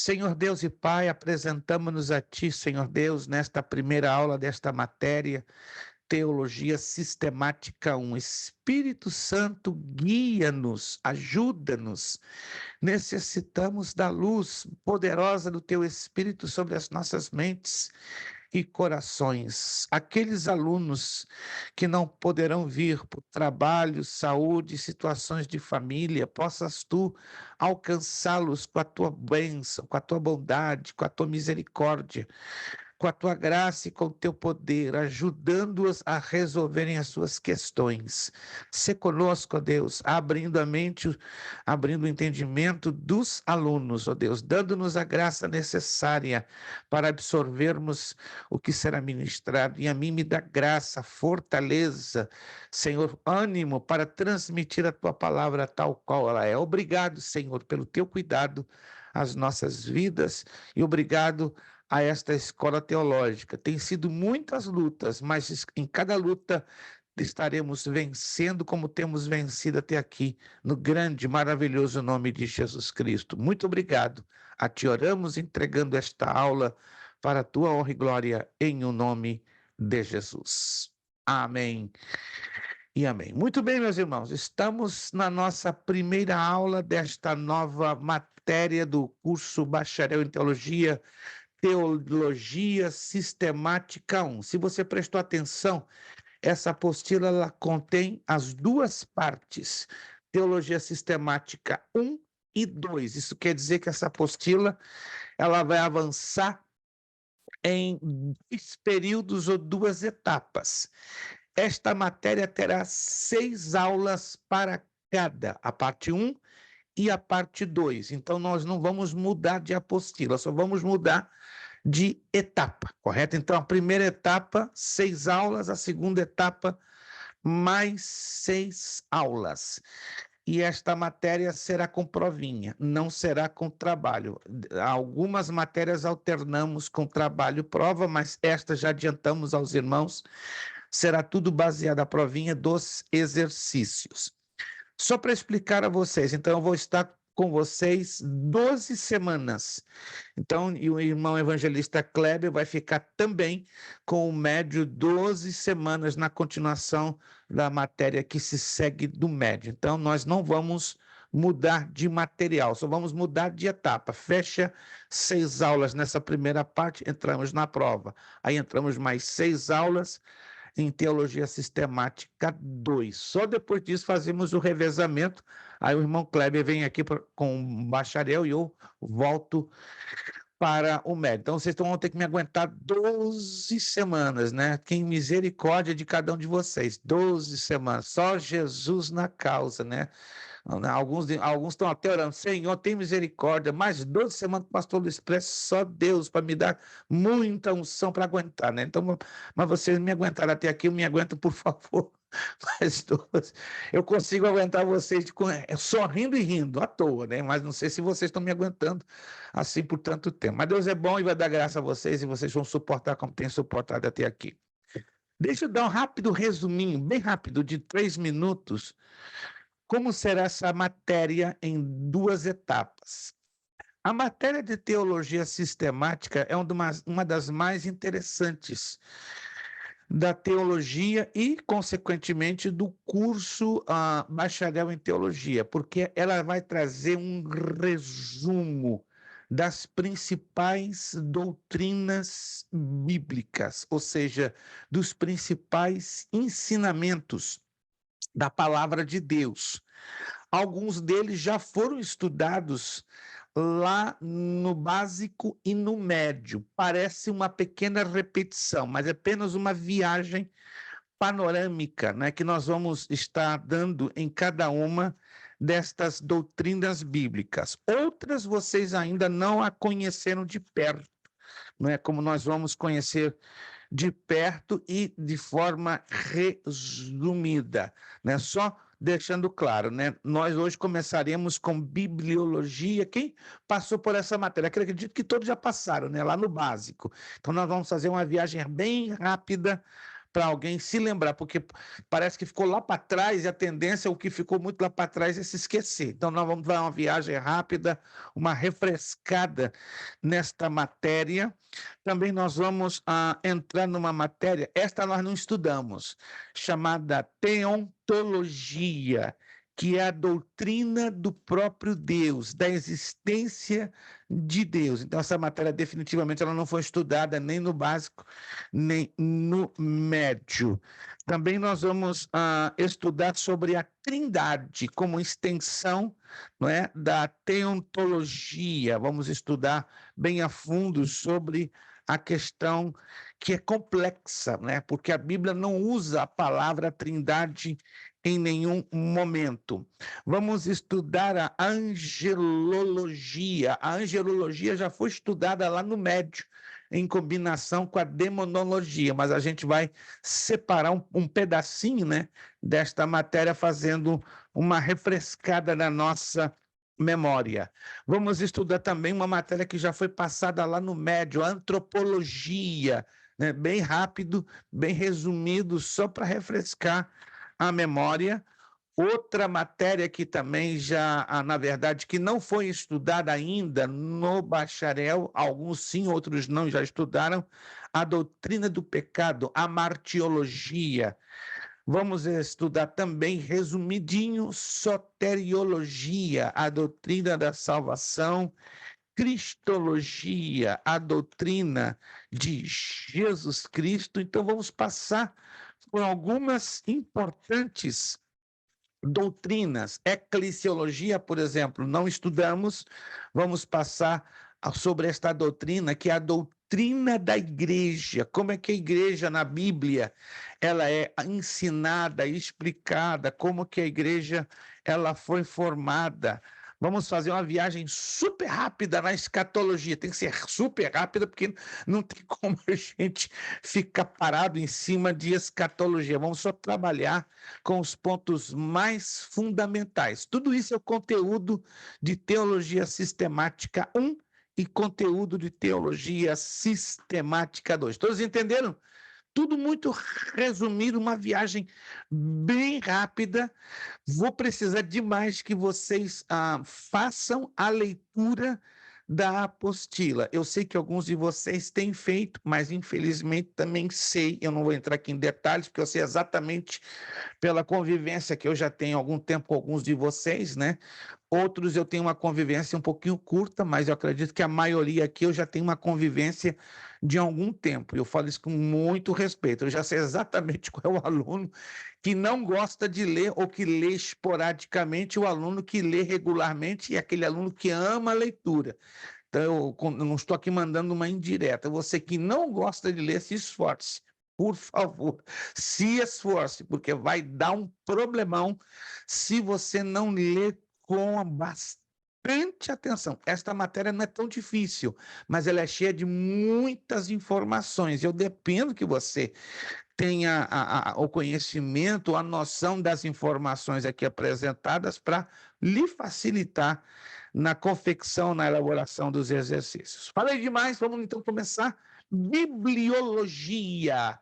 Senhor Deus e Pai, apresentamos-nos a Ti, Senhor Deus, nesta primeira aula desta matéria, Teologia Sistemática 1. Espírito Santo, guia-nos, ajuda-nos. Necessitamos da luz poderosa do Teu Espírito sobre as nossas mentes e corações. Aqueles alunos que não poderão vir por trabalho, saúde, situações de família, possas tu alcançá-los com a tua bênção, com a tua bondade, com a tua misericórdia, com a tua graça e com o teu poder, ajudando-os a resolverem as suas questões. Se conosco, ó Deus, abrindo a mente, abrindo o entendimento dos alunos, ó Deus, dando-nos a graça necessária para absorvermos o que será ministrado. E a mim me dá graça, fortaleza, Senhor, ânimo para transmitir a tua palavra tal qual ela é. Obrigado, Senhor, pelo teu cuidado às nossas vidas e obrigado a esta escola teológica. Tem sido muitas lutas, mas em cada luta estaremos vencendo como temos vencido até aqui, no grande, maravilhoso nome de Jesus Cristo. Muito obrigado. A ti oramos entregando esta aula para a tua honra e glória, em o nome de Jesus. Amém e amém. Muito bem, meus irmãos, estamos na nossa primeira aula desta nova matéria do curso Bacharel em Teologia, Teologia Sistemática 1. Se você prestou atenção, essa apostila ela contém as duas partes, Teologia Sistemática 1 e 2. Isso quer dizer que essa apostila ela vai avançar em 2 períodos ou 2 etapas. Esta matéria terá 6 aulas para cada, a parte 1 e a parte 2. Então, nós não vamos mudar de apostila, só vamos mudar de etapa, correto? Então, a primeira etapa, 6 aulas, a segunda etapa, mais 6 aulas. E esta matéria será com provinha, não será com trabalho. Algumas matérias alternamos com trabalho e prova, mas esta já adiantamos aos irmãos, será tudo baseado na provinha dos exercícios. Só para explicar a vocês, então eu vou estar com vocês 12 semanas. Então, e o irmão evangelista Kleber vai ficar também com o médio 12 semanas na continuação da matéria que se segue do médio. Então, nós não vamos mudar de material, só vamos mudar de etapa. Fecha 6 aulas nessa primeira parte, entramos na prova. Aí entramos mais 6 aulas em Teologia Sistemática 2. Só depois disso fazemos o revezamento. Aí o irmão Kleber vem aqui com o bacharel e eu volto para o médio. Então, vocês vão ter que me aguentar 12 semanas, né? Que misericórdia de cada um de vocês. 12 semanas. Só Jesus na causa, né? Alguns estão até orando, Senhor, tem misericórdia, mais 12 semanas que o pastor Luiz Prestes, só Deus para me dar muita unção para aguentar, né? Então, mas vocês me aguentaram até aqui, me aguentam, por favor, mais 12. Eu consigo aguentar vocês sorrindo e rindo, à toa, né? Mas não sei se vocês estão me aguentando assim por tanto tempo. Mas Deus é bom e vai dar graça a vocês e vocês vão suportar como têm suportado até aqui. Deixa eu dar um rápido resuminho, bem rápido, de 3 minutos, como será essa matéria em 2 etapas. A matéria de teologia sistemática é uma das mais interessantes da teologia e, consequentemente, do curso bacharel em teologia, porque ela vai trazer um resumo das principais doutrinas bíblicas, ou seja, dos principais ensinamentos da palavra de Deus. Alguns deles já foram estudados lá no básico e no médio. Parece uma pequena repetição, mas é apenas uma viagem panorâmica, né, que nós vamos estar dando em cada uma destas doutrinas bíblicas. Outras vocês ainda não a conheceram de perto, não é como nós vamos conhecer de perto e de forma resumida, né? Só deixando claro, né? Nós hoje começaremos com bibliologia. Quem passou por essa matéria? Acredito que todos já passaram, né? Lá no básico. Então, nós vamos fazer uma viagem bem rápida para alguém se lembrar, porque parece que ficou lá para trás e a tendência, o que ficou muito lá para trás é se esquecer. Então, nós vamos dar uma viagem rápida, uma refrescada nesta matéria. Também nós vamos entrar numa matéria, esta nós não estudamos, chamada teontologia, que é a doutrina do próprio Deus, da existência de Deus. Então, essa matéria definitivamente ela não foi estudada nem no básico, nem no médio. Também nós vamos estudar sobre a Trindade como extensão, não é, da teontologia. Vamos estudar bem a fundo sobre a questão que é complexa, né? Porque a Bíblia não usa a palavra Trindade em nenhum momento. Vamos estudar a angelologia. A angelologia já foi estudada lá no médio, em combinação com a demonologia, mas a gente vai separar um pedacinho, né, desta matéria, fazendo uma refrescada na nossa memória. Vamos estudar também uma matéria que já foi passada lá no médio, a antropologia, né, bem rápido, bem resumido, só para refrescar a memória. Outra matéria que também já, na verdade, que não foi estudada ainda no bacharel, alguns sim, outros não, já estudaram, a doutrina do pecado, a martiologia. Vamos estudar também, resumidinho, soteriologia, a doutrina da salvação, cristologia, a doutrina de Jesus Cristo. Então, vamos passar por algumas importantes doutrinas. Eclesiologia, por exemplo, não estudamos, vamos passar sobre esta doutrina, que é a doutrina da igreja. Como é que a igreja na Bíblia ela é ensinada, explicada, como que a igreja ela foi formada. Vamos fazer uma viagem super rápida na escatologia. Tem que ser super rápida, porque não tem como a gente ficar parado em cima de escatologia. Vamos só trabalhar com os pontos mais fundamentais. Tudo isso é o conteúdo de Teologia Sistemática 1 e conteúdo de Teologia Sistemática 2. Todos entenderam? Tudo muito resumido, uma viagem bem rápida. Vou precisar demais que vocês façam a leitura da apostila. Eu sei que alguns de vocês têm feito, mas infelizmente também sei, eu não vou entrar aqui em detalhes, porque eu sei exatamente pela convivência que eu já tenho há algum tempo com alguns de vocês, né? Outros eu tenho uma convivência um pouquinho curta, mas eu acredito que a maioria aqui eu já tenho uma convivência de algum tempo. Eu falo isso com muito respeito. Eu já sei exatamente qual é o aluno que não gosta de ler ou que lê esporadicamente, o aluno que lê regularmente e aquele aluno que ama a leitura. Então, eu não estou aqui mandando uma indireta. Você que não gosta de ler, se esforce. Por favor, se esforce, porque vai dar um problemão se você não ler com bastante atenção. Esta matéria não é tão difícil, mas ela é cheia de muitas informações. Eu dependo que você tenha o conhecimento, a noção das informações aqui apresentadas para lhe facilitar na confecção, na elaboração dos exercícios. Falei demais, vamos então começar. Bibliologia.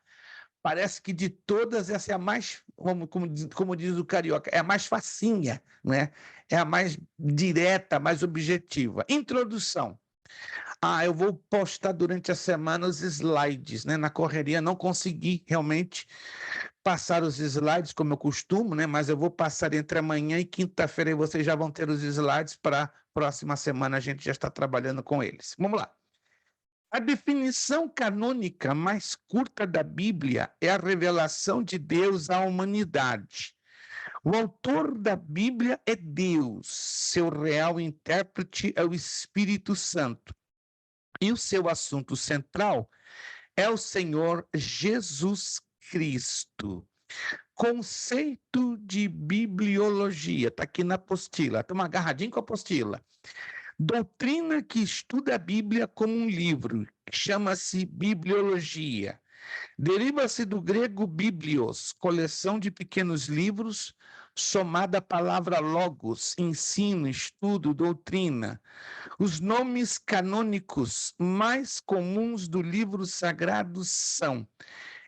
Parece que de todas essa é a mais, como diz o carioca, é a mais facinha, né? É a mais direta, a mais objetiva. Introdução. Eu vou postar durante a semana os slides, né? Na correria não consegui realmente passar os slides como eu costumo, né? Mas eu vou passar entre amanhã e quinta-feira e vocês já vão ter os slides para a próxima semana a gente já está trabalhando com eles. Vamos lá. A definição canônica mais curta da Bíblia é a revelação de Deus à humanidade. O autor da Bíblia é Deus, seu real intérprete é o Espírito Santo. E o seu assunto central é o Senhor Jesus Cristo. Conceito de bibliologia, está aqui na apostila, estamos agarradinhos com a apostila. Doutrina que estuda a Bíblia como um livro, chama-se bibliologia. Deriva-se do grego biblios, coleção de pequenos livros, somada à palavra logos, ensino, estudo, doutrina. Os nomes canônicos mais comuns do livro sagrado são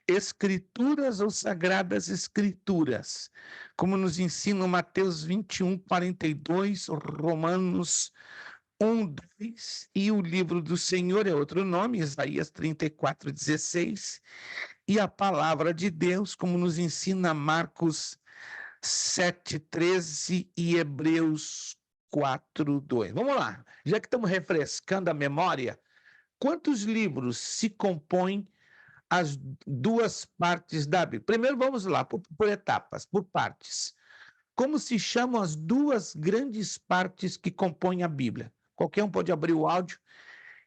Escrituras ou Sagradas Escrituras, como nos ensina Mateus 21, 42, Romanos 1, 2, e o livro do Senhor é outro nome, Isaías 34, 16, e a palavra de Deus, como nos ensina Marcos 7, 13 e Hebreus 4, 2. Vamos lá, já que estamos refrescando a memória, quantos livros se compõem as duas partes da Bíblia? Primeiro vamos lá, por etapas, por partes. Como se chamam as duas grandes partes que compõem a Bíblia? Qualquer um pode abrir o áudio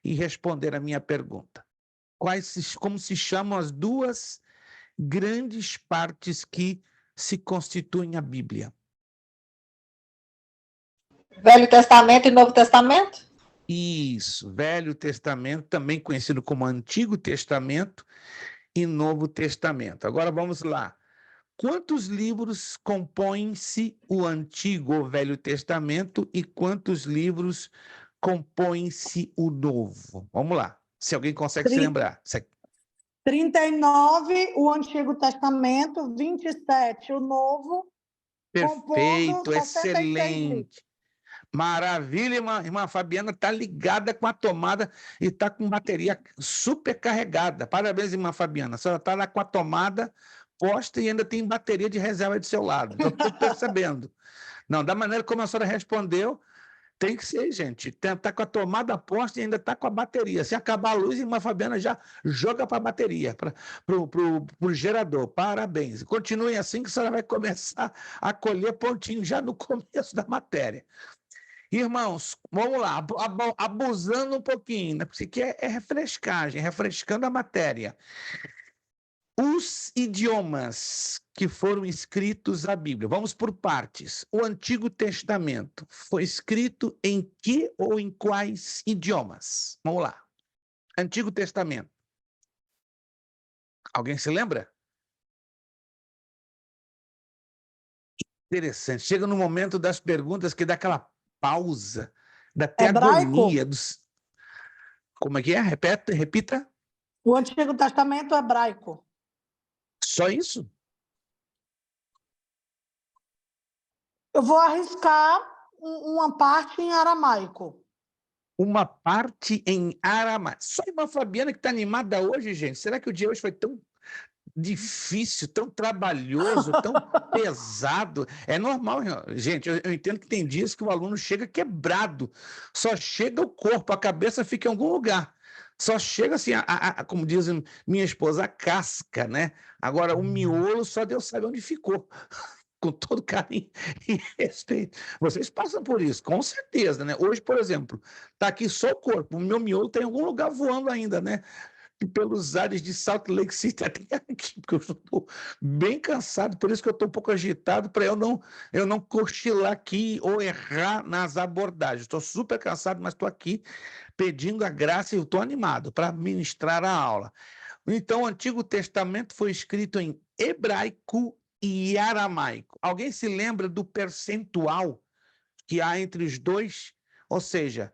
e responder a minha pergunta. Como se chamam as duas grandes partes que se constituem a Bíblia? Velho Testamento e Novo Testamento? Isso, Velho Testamento, também conhecido como Antigo Testamento e Novo Testamento. Agora vamos lá. Quantos livros compõem-se o Antigo ou Velho Testamento e quantos livros compõem-se o Novo? Vamos lá, se alguém consegue se lembrar. 39, o Antigo Testamento, 27, o Novo, Perfeito, compondo 66 excelente. livros. Maravilha, irmã Fabiana está ligada com a tomada e está com bateria super carregada. Parabéns, irmã Fabiana. A senhora está lá com a tomada posta e ainda tem bateria de reserva do seu lado. Estou percebendo. Não, da maneira como a senhora respondeu, tem que ser, gente. Está com a tomada posta e ainda está com a bateria. Se acabar a luz, a irmã Fabiana já joga para a bateria, para o gerador. Parabéns. Continue assim que a senhora vai começar a colher pontinho já no começo da matéria. Irmãos, vamos lá, abusando um pouquinho, né? Porque isso aqui é refrescagem, refrescando a matéria. Os idiomas que foram escritos à Bíblia, vamos por partes. O Antigo Testamento foi escrito em que ou em quais idiomas? Vamos lá. Antigo Testamento. Alguém se lembra? Interessante. Chega no momento das perguntas que dá aquela pausa, dá até agonia. Como é que é? Repita. O Antigo Testamento hebraico. Só isso? Eu vou arriscar uma parte em aramaico. Uma parte em aramaico. Só a irmã Fabiana que está animada hoje, gente. Será que o dia hoje foi tão difícil, tão trabalhoso, tão pesado? É normal, gente. Eu entendo que tem dias que o aluno chega quebrado. Só chega o corpo, a cabeça fica em algum lugar. Só chega assim, como diz minha esposa, a casca, né? Agora, o miolo, só Deus sabe onde ficou. Com todo carinho e respeito. Vocês passam por isso, com certeza, né? Hoje, por exemplo, está aqui só o corpo, o meu miolo tem algum lugar voando ainda, né? E pelos ares de Salt Lake City até aqui, porque eu estou bem cansado, por isso que eu estou um pouco agitado, para eu não cochilar aqui ou errar nas abordagens. Estou super cansado, mas estou aqui pedindo a graça e estou animado para ministrar a aula. Então, o Antigo Testamento foi escrito em hebraico e aramaico. Alguém se lembra do percentual que há entre os dois? Ou seja,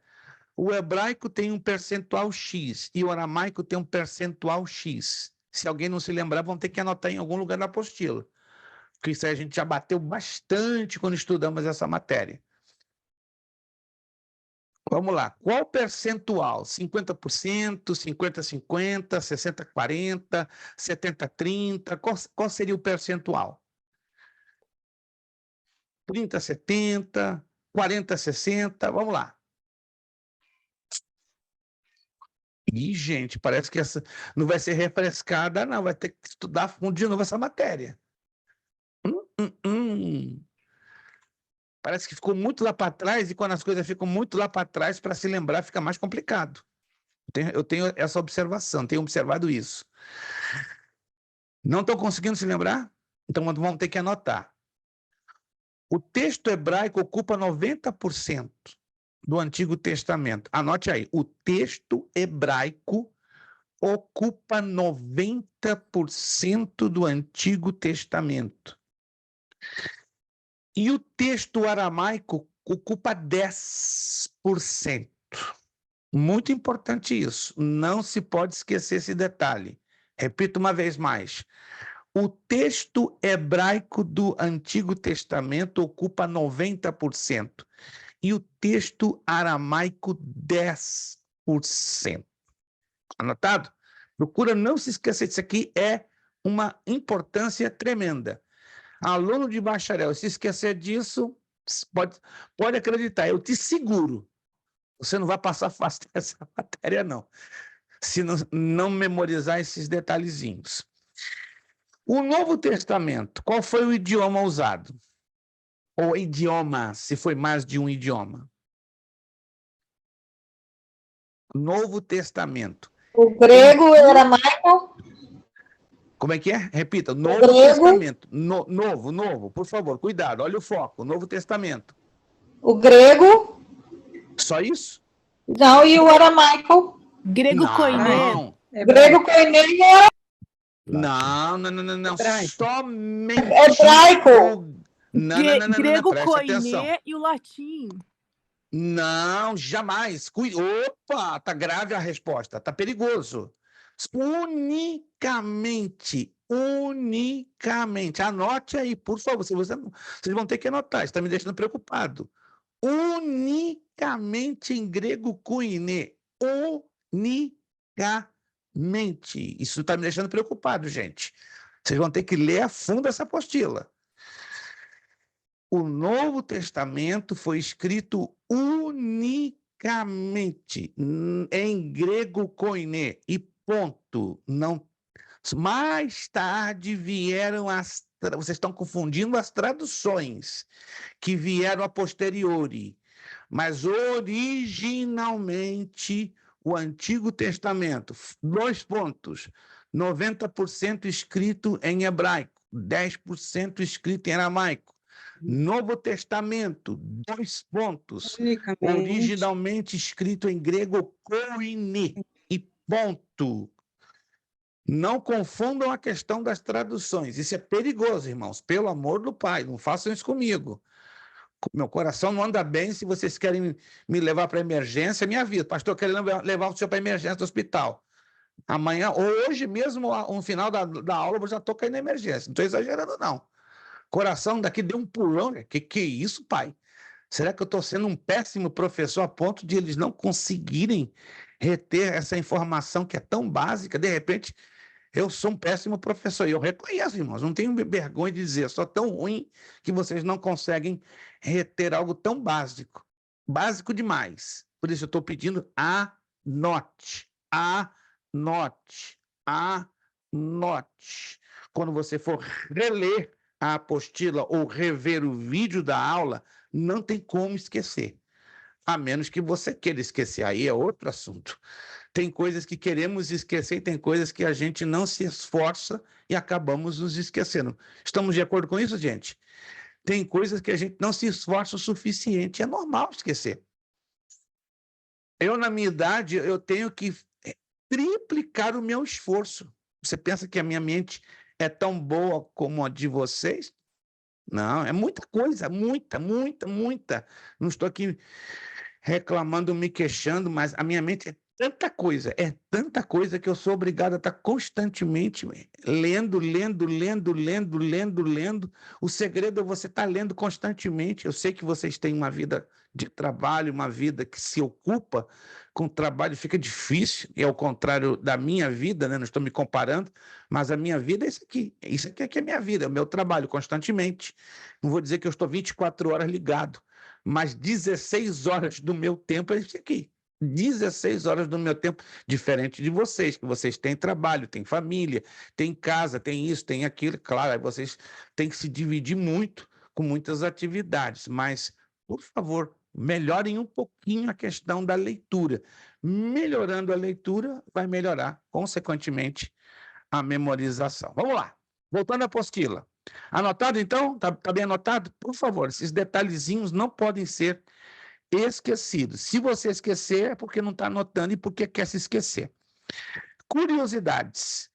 o hebraico tem um percentual X e o aramaico tem um percentual X. Se alguém não se lembrar, vamos ter que anotar em algum lugar da apostila. Porque isso aí a gente já bateu bastante quando estudamos essa matéria. Vamos lá. Qual percentual? 50%, 50-50, 60-40, 70-30? Qual seria o percentual? 30-70, 40-60? Vamos lá. Ih, gente, parece que essa não vai ser refrescada, não. Vai ter que estudar fundo de novo essa matéria. Parece que ficou muito lá para trás, e quando as coisas ficam muito lá para trás, para se lembrar, fica mais complicado. Eu tenho essa observação, tenho observado isso. Não estou conseguindo se lembrar? Então vamos ter que anotar. O texto hebraico ocupa 90% do Antigo Testamento. Anote aí, o texto hebraico ocupa 90% do Antigo Testamento. E o texto aramaico ocupa 10%. Muito importante isso. Não se pode esquecer esse detalhe. Repito uma vez mais. O texto hebraico do Antigo Testamento ocupa 90% e o texto aramaico 10%. Anotado? Procura não se esquecer disso aqui, é uma importância tremenda. Aluno de bacharel, se esquecer disso, pode acreditar, eu te seguro. Você não vai passar fácil nessa matéria, não, se não memorizar esses detalhezinhos. O Novo Testamento, qual foi o idioma usado? Ou idioma, se foi mais de um idioma? Novo Testamento. O grego e o aramaico? Como é que é? Repita. Novo grego. Testamento. Novo, por favor, cuidado, olha o foco. Novo Testamento. O grego? Só isso? Não, e o aramaico? Grego koiné. Grego, koiné e aramaico. Não. Somente Hebraico. Grego preste atenção. koiné e o latim. Não, jamais. Opa, tá grave a resposta, tá perigoso. Unicamente. Anote aí, por favor. Vocês vão ter que anotar, está me deixando preocupado. Unicamente em grego koiné. Unicamente. Isso está me deixando preocupado, gente. Vocês vão ter que ler a fundo essa apostila. O Novo Testamento foi escrito unicamente em grego koiné e ponto. Não. Mais tarde vieram vocês estão confundindo as traduções que vieram a posteriori, mas originalmente o Antigo Testamento, 2 pontos, 90% escrito em hebraico, 10% escrito em aramaico. Novo Testamento, 2 pontos, originalmente escrito em grego koiné e ponto. Não confundam a questão das traduções, isso é perigoso, irmãos, pelo amor do Pai, não façam isso comigo. Meu coração não anda bem, se vocês querem me levar para emergência, me avisa. Pastor, eu quero levar o senhor para emergência do hospital. Amanhã, hoje mesmo, no final da aula, eu já estou caindo na emergência, não estou exagerando, não. Coração daqui deu um pulão. Que é isso, pai? Será que eu estou sendo um péssimo professor a ponto de eles não conseguirem reter essa informação que é tão básica? De repente, eu sou um péssimo professor. E eu reconheço, irmãos, não tenho vergonha de dizer, sou tão ruim que vocês não conseguem reter algo tão básico. Básico demais. Por isso eu estou pedindo anote. Quando você for reler a apostila ou rever o vídeo da aula, não tem como esquecer. A menos que você queira esquecer, aí é outro assunto. Tem coisas que queremos esquecer e tem coisas que a gente não se esforça e acabamos nos esquecendo. Estamos de acordo com isso, gente? Tem coisas que a gente não se esforça o suficiente, é normal esquecer. Eu, na minha idade, eu tenho que triplicar o meu esforço. Você pensa que a minha mente é tão boa como a de vocês? Não, é muita coisa, muita. Não estou aqui reclamando, me queixando, mas a minha mente é tanta coisa que eu sou obrigado a estar constantemente lendo. O segredo é você estar lendo constantemente. Eu sei que vocês têm uma vida de trabalho, uma vida que se ocupa com o trabalho, fica difícil, e ao contrário da minha vida, né? Não estou me comparando, mas a minha vida é isso aqui é que é a minha vida, é o meu trabalho constantemente. Não vou dizer que eu estou 24 horas ligado, mas 16 horas do meu tempo é isso aqui. 16 horas do meu tempo, diferente de vocês, que vocês têm trabalho, têm família, têm casa, têm isso, têm aquilo. Claro, aí vocês têm que se dividir muito com muitas atividades, mas, por favor, melhorem um pouquinho a questão da leitura. Melhorando a leitura, vai melhorar, consequentemente, a memorização. Vamos lá, voltando à apostila. Anotado, então? Tá bem anotado? Por favor, esses detalhezinhos não podem ser esquecidos. Se você esquecer, é porque não está anotando e porque quer se esquecer. Curiosidades.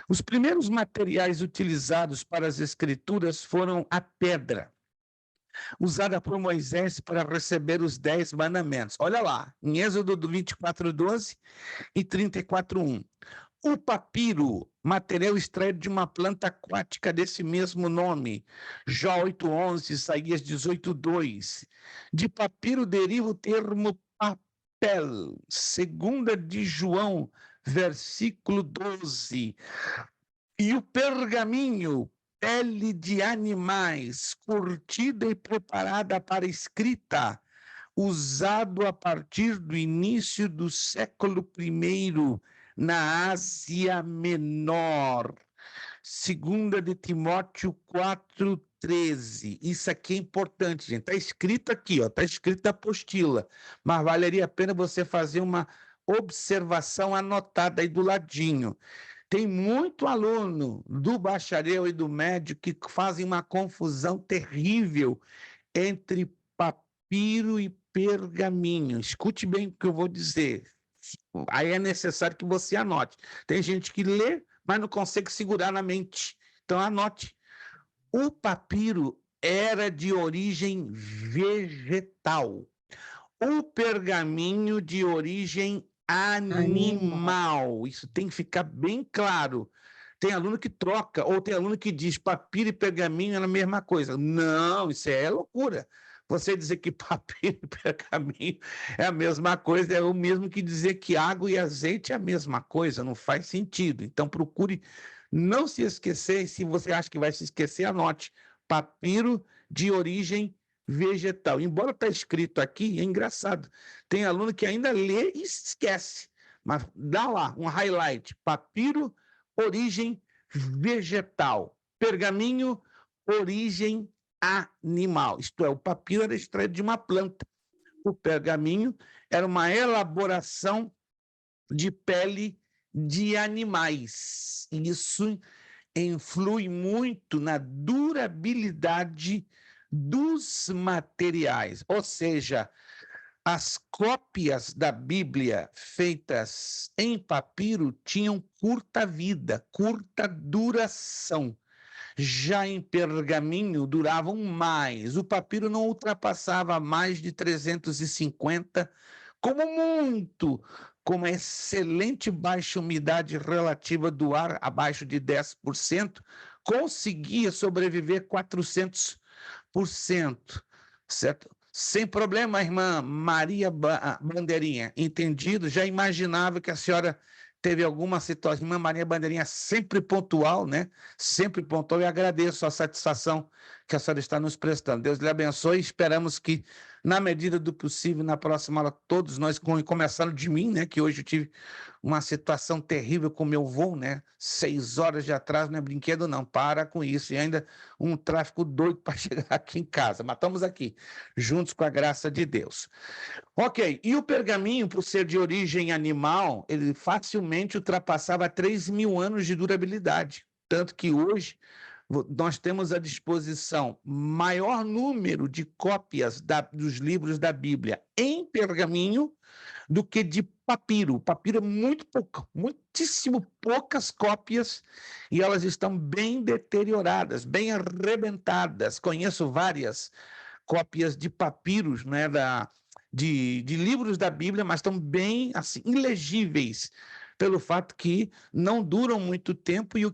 Os primeiros materiais utilizados para as escrituras foram a pedra, usada por Moisés para receber os 10 mandamentos. Olha lá, em Êxodo 24:12 e 34:1. O papiro, material extraído de uma planta aquática desse mesmo nome. Jó 8:11, Isaías 18:2. De papiro deriva o termo papel. 2 de João, versículo 12. E o pergaminho, pele de animais, curtida e preparada para escrita, usado a partir do início do século I na Ásia Menor. 2 de Timóteo 4:13. Isso aqui é importante, gente. Está escrito aqui, ó, está escrito a apostila, mas valeria a pena você fazer uma observação anotada aí do ladinho. Tem muito aluno do bacharel e do médio que fazem uma confusão terrível entre papiro e pergaminho. Escute bem o que eu vou dizer. Aí é necessário que você anote. Tem gente que lê, mas não consegue segurar na mente. Então, anote. O papiro era de origem vegetal. O pergaminho de origem animal. Isso tem que ficar bem claro. Tem aluno que troca, ou tem aluno que diz papiro e pergaminho é a mesma coisa. Não, isso é loucura. Você dizer que papiro e pergaminho é a mesma coisa, é o mesmo que dizer que água e azeite é a mesma coisa, não faz sentido. Então, procure não se esquecer, e se você acha que vai se esquecer, anote. Papiro de origem vegetal. Embora está escrito aqui, é engraçado. Tem aluno que ainda lê e esquece. Mas dá lá um highlight. Papiro, origem vegetal. Pergaminho, origem animal. Isto é, o papiro era extraído de uma planta. O pergaminho era uma elaboração de pele de animais. Isso influi muito na durabilidade dos materiais. Ou seja, as cópias da Bíblia feitas em papiro tinham curta vida, curta duração. Já em pergaminho duravam mais. O papiro não ultrapassava mais de 350, como muito, com uma excelente baixa umidade relativa do ar, abaixo de 10%, conseguia sobreviver 400%, certo? Sem problema, irmã Maria Bandeirinha, entendido? Já imaginava que a senhora teve alguma situação. Irmã Maria Bandeirinha sempre pontual, né? Sempre pontual, e agradeço a satisfação que a senhora está nos prestando. Deus lhe abençoe, esperamos que, na medida do possível, na próxima aula, todos nós, começando de mim, né? Que hoje eu tive uma situação terrível com meu voo, né? 6 horas de atraso, não é brinquedo não, para com isso, e ainda um tráfego doido para chegar aqui em casa, mas estamos aqui, juntos com a graça de Deus. Ok, e o pergaminho, por ser de origem animal, ele facilmente ultrapassava 3.000 anos de durabilidade. Tanto que hoje nós temos à disposição maior número de cópias dos livros da Bíblia em pergaminho do que de papiro. O papiro é muito pouco, muitíssimo poucas cópias, e elas estão bem deterioradas, bem arrebentadas. Conheço várias cópias de papiros, né, de livros da Bíblia, mas estão bem assim, ilegíveis, pelo fato que não duram muito tempo, e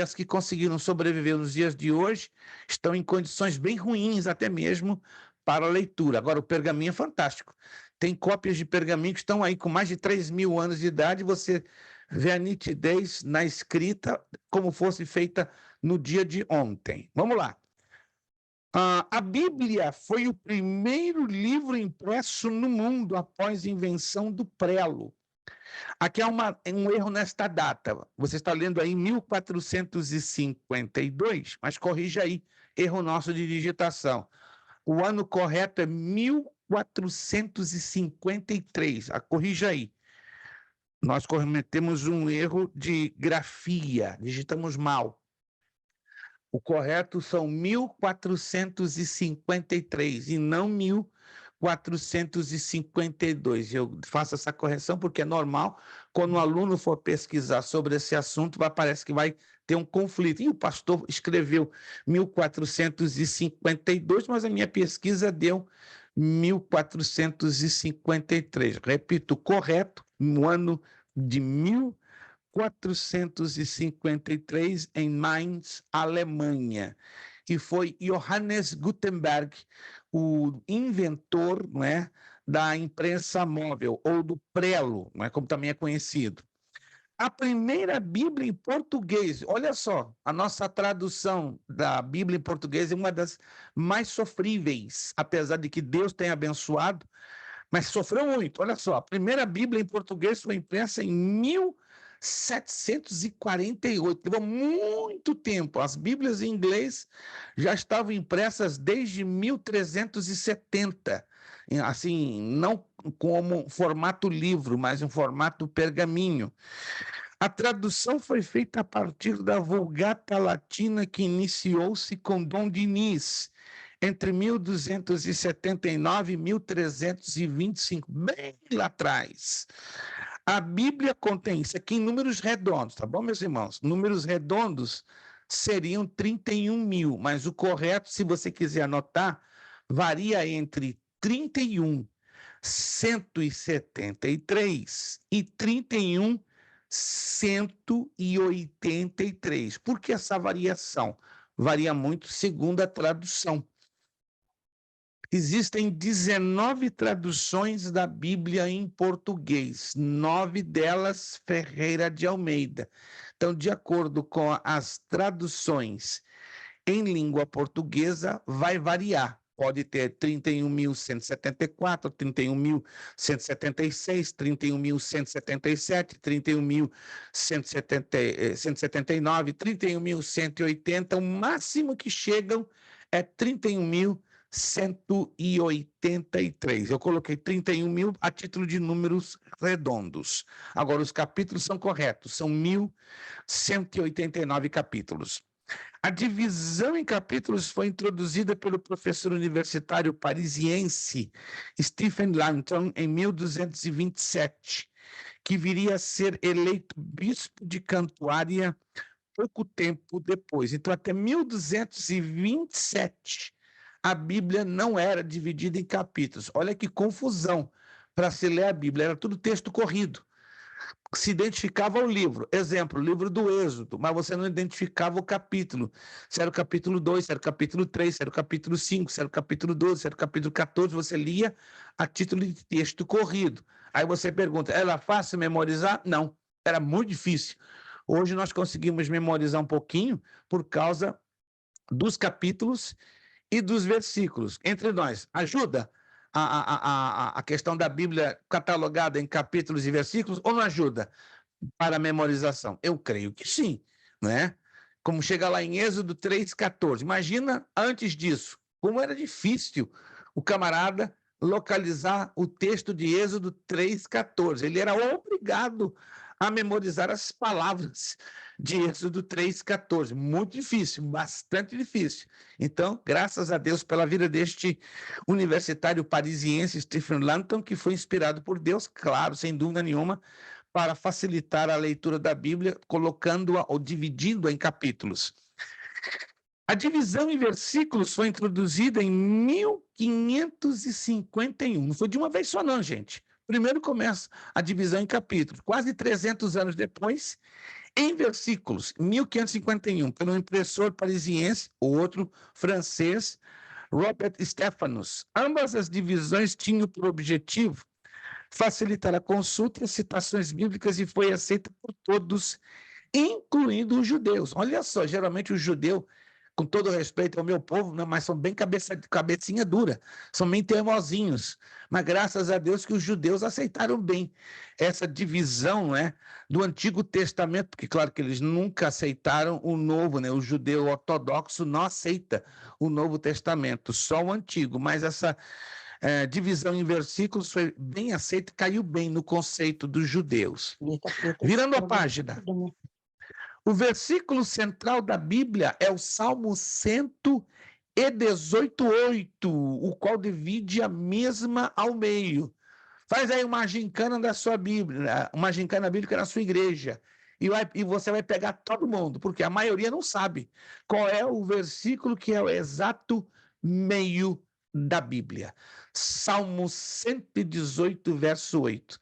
as que conseguiram sobreviver nos dias de hoje estão em condições bem ruins, até mesmo para a leitura. Agora, o pergaminho é fantástico. Tem cópias de pergaminho que estão aí com mais de 3.000 anos de idade, você vê a nitidez na escrita como fosse feita no dia de ontem. Vamos lá. A Bíblia foi o primeiro livro impresso no mundo após a invenção do prelo. Aqui há um erro nesta data. Você está lendo aí 1452, mas corrija aí, erro nosso de digitação. O ano correto é 1453. Corrija aí. Nós cometemos um erro de grafia, digitamos mal. O correto são 1453 e não 1452. Eu faço essa correção porque é normal, quando o aluno for pesquisar sobre esse assunto, parece que vai ter um conflito. E o pastor escreveu 1452, mas a minha pesquisa deu 1453. Repito, correto, no ano de 1453. 1453 em Mainz, Alemanha. E foi Johannes Gutenberg, o inventor, não é, da imprensa móvel, ou do prelo, não é, como também é conhecido. A primeira Bíblia em português, olha só, a nossa tradução da Bíblia em português é uma das mais sofríveis, apesar de que Deus tenha abençoado, mas sofreu muito. Olha só, a primeira Bíblia em português foi impressa em 1748, levou muito tempo. As Bíblias em inglês já estavam impressas desde 1370, assim, não como formato livro, mas em formato pergaminho. A tradução foi feita a partir da Vulgata Latina, que iniciou-se com Dom Diniz, entre 1279 e 1325, bem lá atrás. A Bíblia contém isso aqui em números redondos, tá bom, meus irmãos? Números redondos seriam 31.000, mas o correto, se você quiser anotar, varia entre 31, 173 e 31, 183. Por que essa variação? Varia muito segundo a tradução. Existem 19 traduções da Bíblia em português, 9 delas Ferreira de Almeida. Então, de acordo com as traduções em língua portuguesa, vai variar. Pode ter 31.174, 31.176, 31.177, 31.179, 31.180. O máximo que chegam é 31.183. Eu coloquei 31.000 a título de números redondos. Agora, os capítulos são corretos, são 1.189 capítulos. A divisão em capítulos foi introduzida pelo professor universitário parisiense Stephen Langton em 1227, que viria a ser eleito bispo de Cantuária pouco tempo depois. Então, até 1227, a Bíblia não era dividida em capítulos. Olha que confusão para se ler a Bíblia, era tudo texto corrido. Se identificava o livro, exemplo, o livro do Êxodo, mas você não identificava o capítulo, se era o capítulo 2, se era o capítulo 3, se era o capítulo 5, se era o capítulo 12, se era o capítulo 14, você lia a título de texto corrido. Aí você pergunta, era fácil memorizar? Não, era muito difícil. Hoje nós conseguimos memorizar um pouquinho por causa dos capítulos e dos versículos. Entre nós, ajuda a questão da Bíblia catalogada em capítulos e versículos ou não ajuda para a memorização? Eu creio que sim, né? Como chega lá em Êxodo 3,14. Imagina antes disso, como era difícil o camarada localizar o texto de Êxodo 3,14. Ele era obrigado a memorizar as palavras de Êxodo 3,14. Muito difícil, bastante difícil. Então, graças a Deus pela vida deste universitário parisiense, Stephen Langton, que foi inspirado por Deus, claro, sem dúvida nenhuma, para facilitar a leitura da Bíblia, colocando-a ou dividindo-a em capítulos. A divisão em versículos foi introduzida em 1551. Não foi de uma vez só, não, gente. Primeiro começa a divisão em capítulos. Quase 300 anos depois, em versículos, 1551, pelo impressor parisiense, o outro francês, Robert Stephanus. Ambas as divisões tinham por objetivo facilitar a consulta e as citações bíblicas e foi aceita por todos, incluindo os judeus. Olha só, geralmente o judeu, com todo respeito ao meu povo, né, mas são bem cabecinha dura, são bem teimosinhos. Mas graças a Deus que os judeus aceitaram bem essa divisão, né, do Antigo Testamento, porque claro que eles nunca aceitaram o Novo, né? O judeu ortodoxo não aceita o Novo Testamento, só o Antigo, mas essa divisão em versículos foi bem aceita, caiu bem no conceito dos judeus. Virando a página, o versículo central da Bíblia é o Salmo 118:8, o qual divide a mesma ao meio. Faz aí uma gincana da sua Bíblia, uma gincana bíblica na sua igreja, e você vai pegar todo mundo, porque a maioria não sabe qual é o versículo que é o exato meio da Bíblia. Salmo 118, verso 8.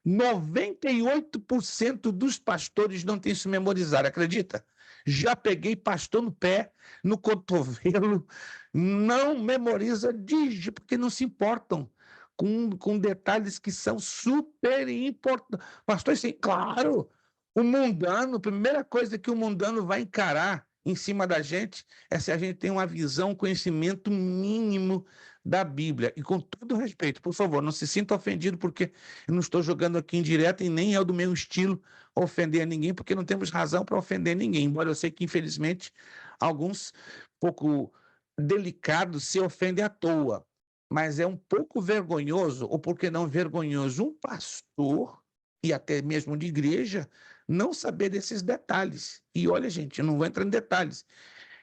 98% dos pastores não tem isso memorizado, acredita? Já peguei pastor no pé, no cotovelo, não memoriza, diz, porque não se importam com detalhes que são super importantes. Pastor, sim, claro, o mundano, a primeira coisa que o mundano vai encarar em cima da gente é se a gente tem uma visão, um conhecimento mínimo da Bíblia. E com todo respeito, por favor, não se sinta ofendido, porque eu não estou jogando aqui em direto e nem é do meu estilo ofender ninguém, porque não temos razão para ofender ninguém, embora eu sei que, infelizmente, alguns pouco delicados se ofendem à toa. Mas é um pouco vergonhoso, ou por que não vergonhoso, um pastor, e até mesmo de igreja, não saber desses detalhes. E olha, gente, eu não vou entrar em detalhes.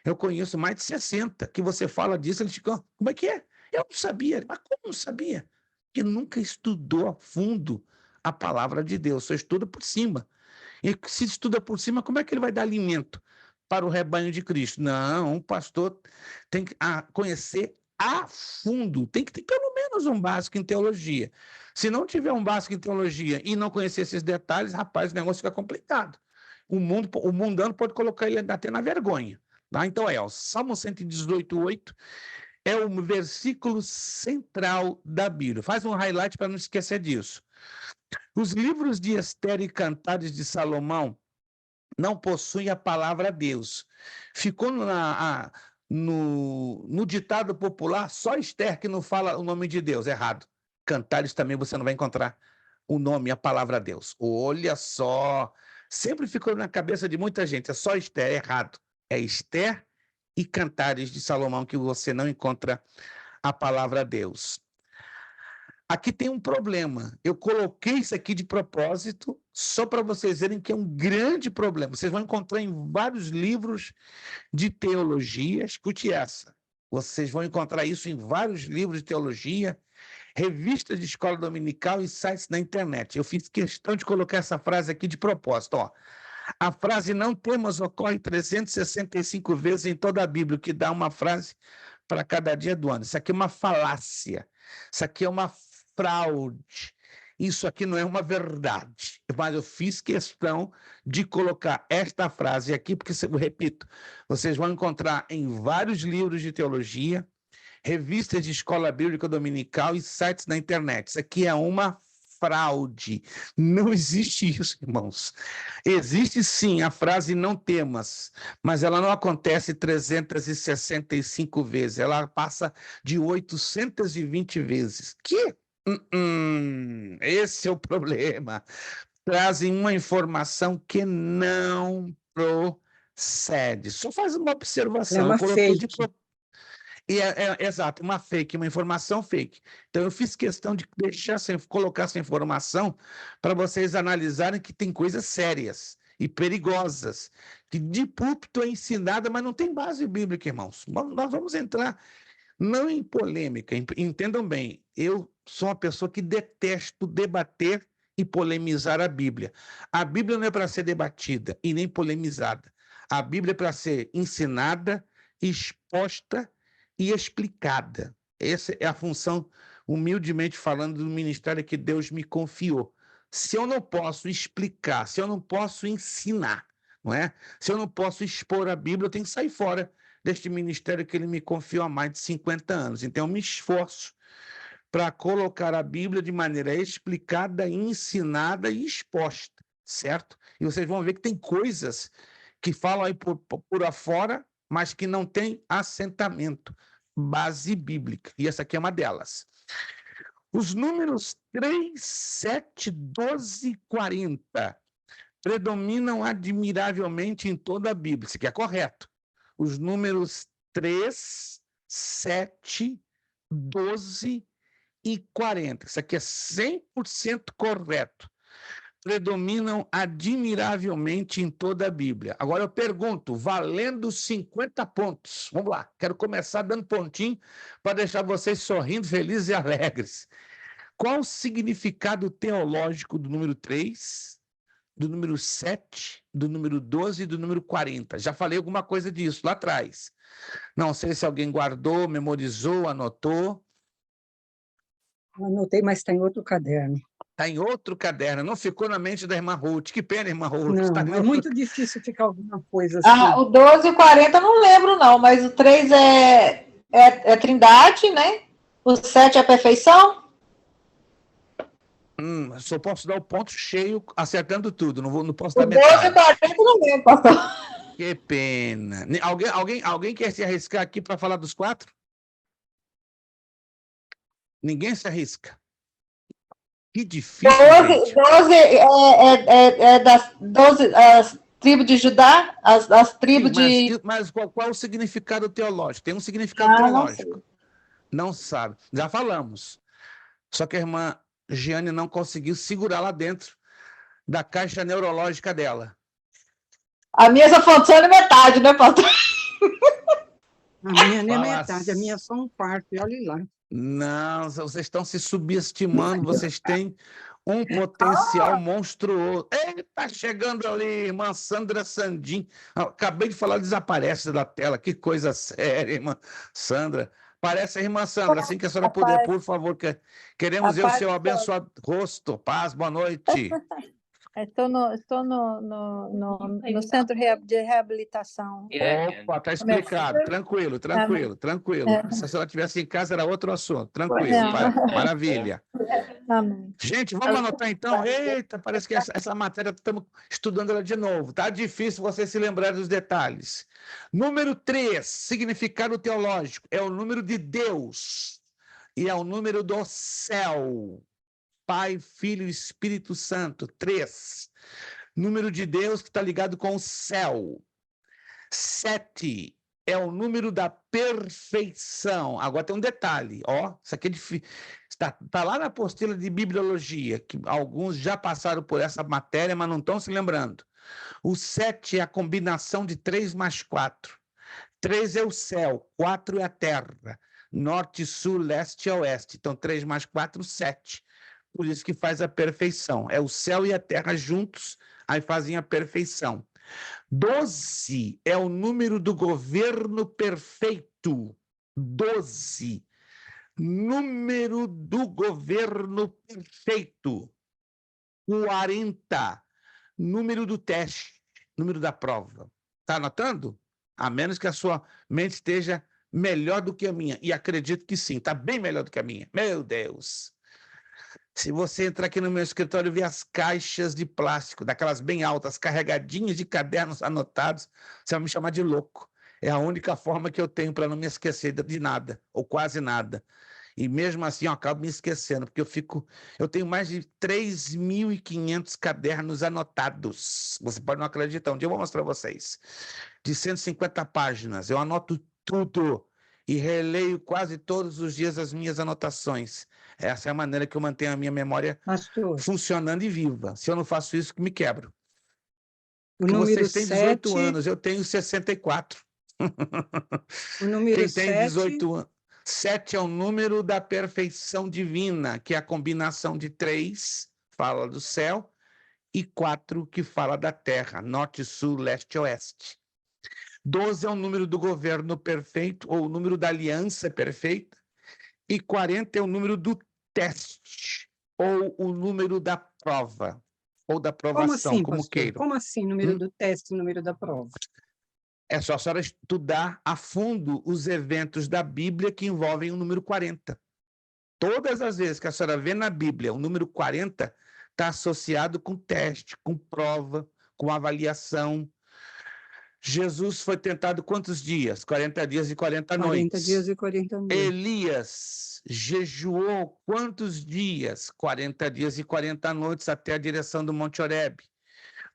Eu conheço mais de 60 que você fala disso, eles ficam, como é que é? Eu não sabia. Mas como não sabia? Porque nunca estudou a fundo a palavra de Deus, só estuda por cima. E se estuda por cima, como é que ele vai dar alimento para o rebanho de Cristo? Não, um pastor tem que conhecer a fundo, tem que ter pelo menos um básico em teologia. Se não tiver um básico em teologia e não conhecer esses detalhes, rapaz, o negócio fica complicado. O mundano pode colocar ele até na vergonha. Tá? Então o Salmo 118:8 é o versículo central da Bíblia. Faz um highlight para não esquecer disso. Os livros de Ester e Cantares de Salomão não possuem a palavra Deus. Ficou no ditado popular, só Ester que não fala o nome de Deus, errado. Cantares também você não vai encontrar o nome, a palavra Deus. Olha só, sempre ficou na cabeça de muita gente, é só Ester, errado. É Ester e Cantares de Salomão que você não encontra a palavra Deus. Aqui tem um problema. Eu coloquei isso aqui de propósito só para vocês verem que é um grande problema. Vocês vão encontrar em vários livros de teologia. Escute essa. Vocês vão encontrar isso em vários livros de teologia, revistas de escola dominical e sites na internet. Eu fiz questão de colocar essa frase aqui de propósito. Ó. A frase não temas ocorre 365 vezes em toda a Bíblia, o que dá uma frase para cada dia do ano. Isso aqui é uma falácia. Isso aqui é uma fraude. Isso aqui não é uma verdade. Mas eu fiz questão de colocar esta frase aqui, porque, eu repito, vocês vão encontrar em vários livros de teologia, revistas de escola bíblica dominical e sites na internet. Isso aqui é uma fraude. Não existe isso, irmãos. Existe sim a frase não temas, mas ela não acontece 365 vezes, ela passa de 820 vezes. Que? Esse é o problema. Trazem uma informação que não procede. Só faz uma observação. É uma Eu coloquei de fake. exato, uma fake, uma informação fake. Então, eu fiz questão de colocar essa informação para vocês analisarem que tem coisas sérias e perigosas, que de púlpito é ensinada, mas não tem base bíblica, irmãos. Nós vamos entrar não em polêmica, entendam bem, eu sou uma pessoa que detesto debater e polemizar a Bíblia. A Bíblia não é para ser debatida e nem polemizada. A Bíblia é para ser ensinada, exposta e explicada. Essa é a função, humildemente falando, do ministério que Deus me confiou. Se eu não posso explicar, se eu não posso ensinar, não é? Se eu não posso expor a Bíblia, eu tenho que sair fora deste ministério que ele me confiou há mais de 50 anos. Então, eu me esforço para colocar a Bíblia de maneira explicada, ensinada e exposta, certo? E vocês vão ver que tem coisas que falam aí por afora, mas que não tem assentamento, base bíblica. E essa aqui é uma delas. Os números 3, 7, 12 e 40 predominam admiravelmente em toda a Bíblia. Isso aqui é correto. Os números 3, 7, 12 e 40. Isso aqui é 100% correto. Predominam admiravelmente em toda a Bíblia. Agora eu pergunto, valendo 50 pontos. Vamos lá, quero começar dando pontinho para deixar vocês sorrindo, felizes e alegres. Qual o significado teológico do número 3, do número 7, do número 12 e do número 40? Já falei alguma coisa disso lá atrás. Não sei se alguém guardou, memorizou, anotou. Anotei, mas está em outro caderno. Está em outro caderno, não ficou na mente da irmã Ruth. Que pena, irmã Ruth. Tá em Não, é outro- muito difícil ficar alguma coisa assim. O 12 e o 40 eu não lembro, não, mas o 3 é Trindade, né? O 7 é perfeição. Só posso dar o ponto cheio acertando tudo, não posso O dar 12 e o metade. 40 eu não lembro, pastor. Que pena. Alguém quer se arriscar aqui para falar dos 4? Ninguém se arrisca. Que difícil, 12, gente. 12 é das 12 as tribos de Judá, as tribos Sim, de. mas qual é o significado teológico? Tem um significado Não teológico. sei. Não sabe. Já falamos. Só que a irmã Giane não conseguiu segurar lá dentro da caixa neurológica dela. A minha só funciona metade, né, pastor? A minha nem é Fala metade, a minha é só um quarto, e olha lá. Não, vocês estão se subestimando, vocês têm um potencial monstruoso. Está chegando ali, irmã Sandra Sandim. Acabei de falar, desaparece da tela. Que coisa séria, irmã Sandra. Parece a irmã Sandra, assim que a senhora puder, por favor, queremos ver o seu abençoado rosto. Paz, boa noite. Estou no centro de reabilitação. Opa, está explicado. Tranquilo. Se a senhora estivesse em casa, era outro assunto. Tranquilo, maravilha. Amém. Gente, vamos anotar então. Eita, parece que essa matéria, estamos estudando ela de novo. Tá difícil você se lembrar dos detalhes. Número 3, significado teológico, é o número de Deus e é o número do céu. Pai, Filho e Espírito Santo. 3. Número de Deus que está ligado com o céu. 7 é o número da perfeição. Agora tem um detalhe, ó, isso aqui é difícil. Está lá na apostila de bibliologia, que alguns já passaram por essa matéria, mas não estão se lembrando. O 7 é a combinação de 3 mais 4. 3 é o céu, 4 é a terra. Norte, sul, leste e oeste. Então, 3 mais 4, 7. Por isso que faz a perfeição. É o céu e a terra juntos, aí fazem a perfeição. 12 é o número do governo perfeito. 12. Número do governo perfeito. 40. Número do teste, número da prova. Está anotando? A menos que a sua mente esteja melhor do que a minha. E acredito que sim, está bem melhor do que a minha. Meu Deus! Se você entrar aqui no meu escritório e ver as caixas de plástico, daquelas bem altas, carregadinhas de cadernos anotados, você vai me chamar de louco. É a única forma que eu tenho para não me esquecer de nada, ou quase nada. E mesmo assim eu acabo me esquecendo, porque eu tenho mais de 3.500 cadernos anotados. Você pode não acreditar, um dia eu vou mostrar para vocês. De 150 páginas, eu anoto tudo e releio quase todos os dias as minhas anotações. Essa é a maneira que eu mantenho a minha memória Pastor, funcionando e viva. Se eu não faço isso, me quebro. o Porque número vocês têm 18 7, anos, eu tenho 64. o número Quem tem 7, 18 anos. 7 é o número da perfeição divina, que é a combinação de 3, fala do céu, e 4, que fala da terra, norte, sul, leste e oeste. 12 é o número do governo perfeito, ou o número da aliança perfeita, e 40 é o número do teste, ou o número da prova, ou da como provação, assim, como pastor? queiram. Como assim, número do teste, número da prova? É só a senhora estudar a fundo os eventos da Bíblia que envolvem o número 40. Todas as vezes que a senhora vê na Bíblia o número 40, está associado com teste, com prova, com avaliação. Jesus foi tentado quantos dias? 40 dias e 40 40 noites. dias e 40 noites. Elias jejuou quantos dias? 40 dias e 40 noites até a direção do Monte Horebe.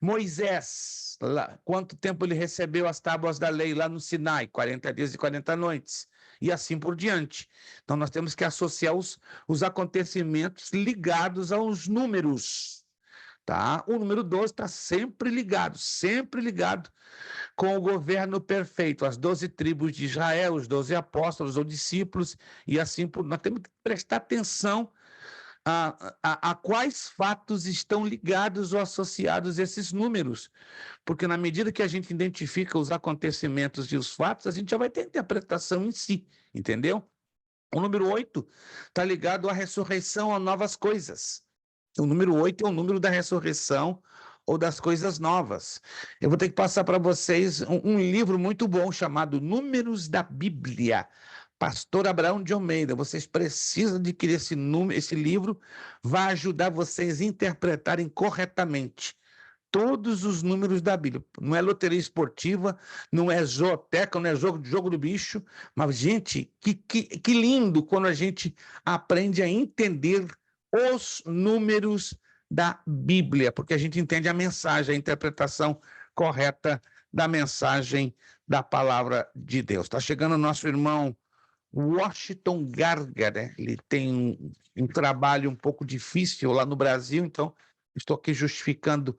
Moisés, quanto tempo ele recebeu as tábuas da lei lá no Sinai? 40 dias e 40 noites. E assim por diante. Então, nós temos que associar os acontecimentos ligados aos números. Tá? O número 12 está sempre ligado com o governo perfeito, as 12 tribos de Israel, os 12 apóstolos ou discípulos, e assim por. Nós temos que prestar atenção a quais fatos estão ligados ou associados esses números, porque na medida que a gente identifica os acontecimentos e os fatos, a gente já vai ter interpretação em si, entendeu? O número 8 está ligado à ressurreição, a novas coisas. O número 8 é o número da ressurreição ou das coisas novas. Eu vou ter que passar para vocês um livro muito bom chamado Números da Bíblia, Pastor Abraão de Almeida. Vocês precisam adquirir esse livro, vai ajudar vocês a interpretarem corretamente todos os números da Bíblia. Não é loteria esportiva, não é zooteca, não é jogo do bicho, mas, gente, que lindo quando a gente aprende a entender os números da Bíblia, porque a gente entende a mensagem, a interpretação correta da mensagem da palavra de Deus. Está chegando o nosso irmão Washington Garga, né? Ele tem um trabalho um pouco difícil lá no Brasil, então estou aqui justificando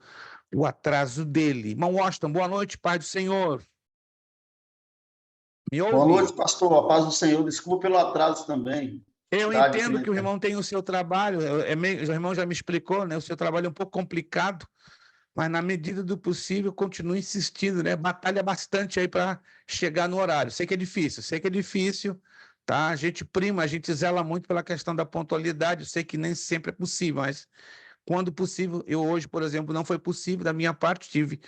o atraso dele. Irmão Washington, boa noite, Pai do Senhor. Me ouve? Boa noite, pastor. A paz do Senhor. Desculpa pelo atraso também. Eu entendo que o irmão tem o seu trabalho, o irmão já me explicou, né? O seu trabalho é um pouco complicado, mas na medida do possível, continue insistindo, né? Batalha bastante aí para chegar no horário. Sei que é difícil, tá? A gente prima, a gente zela muito pela questão da pontualidade, eu sei que nem sempre é possível, mas quando possível, hoje, por exemplo, não foi possível, da minha parte, tive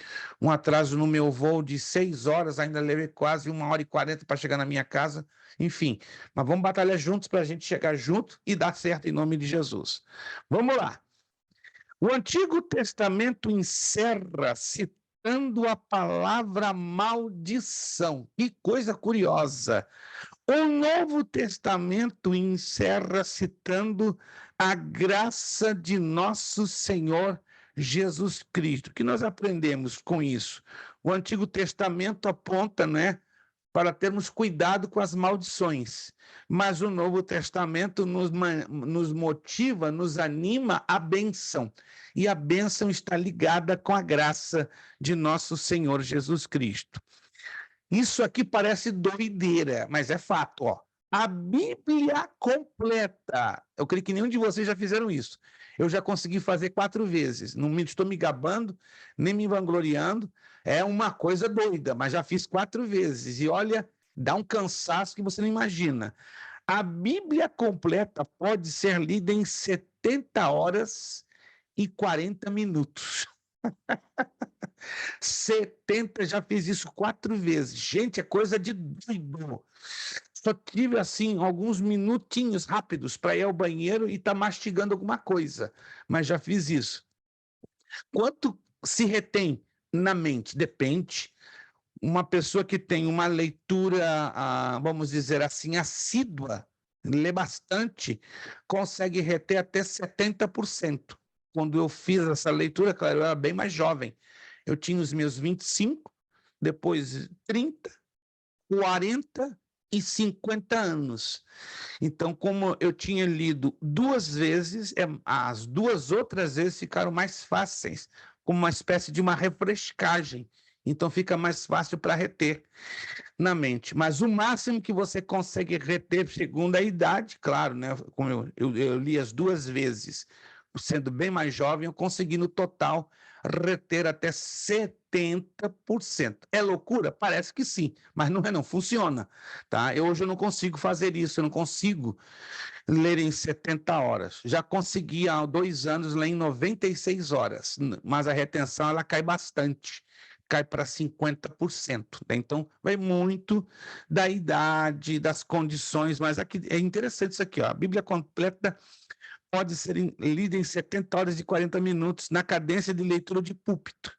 um atraso no meu voo de 6 horas, ainda levei quase 1h40 para chegar na minha casa, enfim, mas vamos batalhar juntos para a gente chegar junto e dar certo em nome de Jesus. Vamos lá. O Antigo Testamento encerra citando a palavra maldição. Que coisa curiosa. O Novo Testamento encerra citando a graça de nosso Senhor Jesus Cristo. O que nós aprendemos com isso? O Antigo Testamento aponta, né, para termos cuidado com as maldições, mas o Novo Testamento nos motiva, nos anima à bênção, e a bênção está ligada com a graça de nosso Senhor Jesus Cristo. Isso aqui parece doideira, mas é fato, ó. A Bíblia completa. Eu creio que nenhum de vocês já fizeram isso. Eu já consegui fazer 4 vezes. Não estou me gabando, nem me vangloriando. É uma coisa doida, mas já fiz 4 vezes. E olha, dá um cansaço que você não imagina. A Bíblia completa pode ser lida em 70 horas e 40 minutos. 70, já fiz isso 4 vezes. Gente, é coisa de doido. Só tive, assim, alguns minutinhos rápidos para ir ao banheiro e estar mastigando alguma coisa, mas já fiz isso. Quanto se retém na mente? Depende. Uma pessoa que tem uma leitura, vamos dizer assim, assídua, lê bastante, consegue reter até 70%. Quando eu fiz essa leitura, claro, eu era bem mais jovem. Eu tinha os meus 25, depois 30, 40 e 50 anos. Então, como eu tinha lido 2 vezes, as 2 outras vezes ficaram mais fáceis, como uma espécie de uma refrescagem. Então, fica mais fácil para reter na mente. Mas o máximo que você consegue reter, segundo a idade, claro, né? Como eu li as 2 vezes, sendo bem mais jovem, eu consegui no total reter até 70%. É loucura? Parece que sim, mas não é não, funciona. Tá? Hoje eu não consigo fazer isso, eu não consigo ler em 70 horas. Já consegui há 2 anos ler em 96 horas, mas a retenção ela cai bastante, cai para 50%. Né? Então, vai muito da idade, das condições, mas aqui é interessante isso aqui, ó, a Bíblia completa pode ser lida em 70 horas e 40 minutos, na cadência de leitura de púlpito.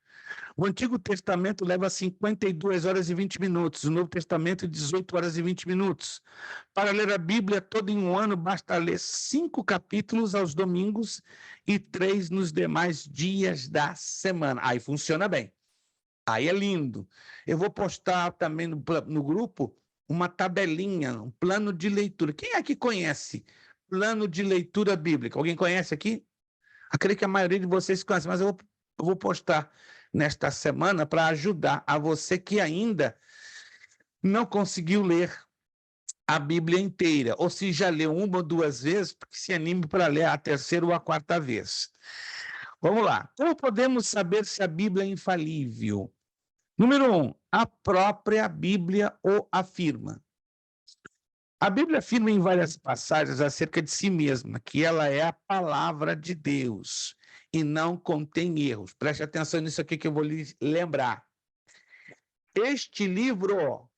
O Antigo Testamento leva 52 horas e 20 minutos, o Novo Testamento 18 horas e 20 minutos. Para ler a Bíblia toda em um ano, basta ler 5 capítulos aos domingos e 3 nos demais dias da semana. Aí funciona bem. Aí é lindo. Eu vou postar também no grupo uma tabelinha, um plano de leitura. Quem aqui conhece plano de leitura bíblica? Alguém conhece aqui? Eu creio que a maioria de vocês conhece, mas eu vou postar nesta semana para ajudar a você que ainda não conseguiu ler a Bíblia inteira, ou se já leu 1 ou 2 vezes, porque se anime para ler a 3ª ou a 4ª vez. Vamos lá. Como podemos saber se a Bíblia é infalível? Número 1, a própria Bíblia o afirma. A Bíblia afirma em várias passagens acerca de si mesma que ela é a palavra de Deus e não contém erros. Preste atenção nisso aqui que eu vou lhe lembrar. Este livro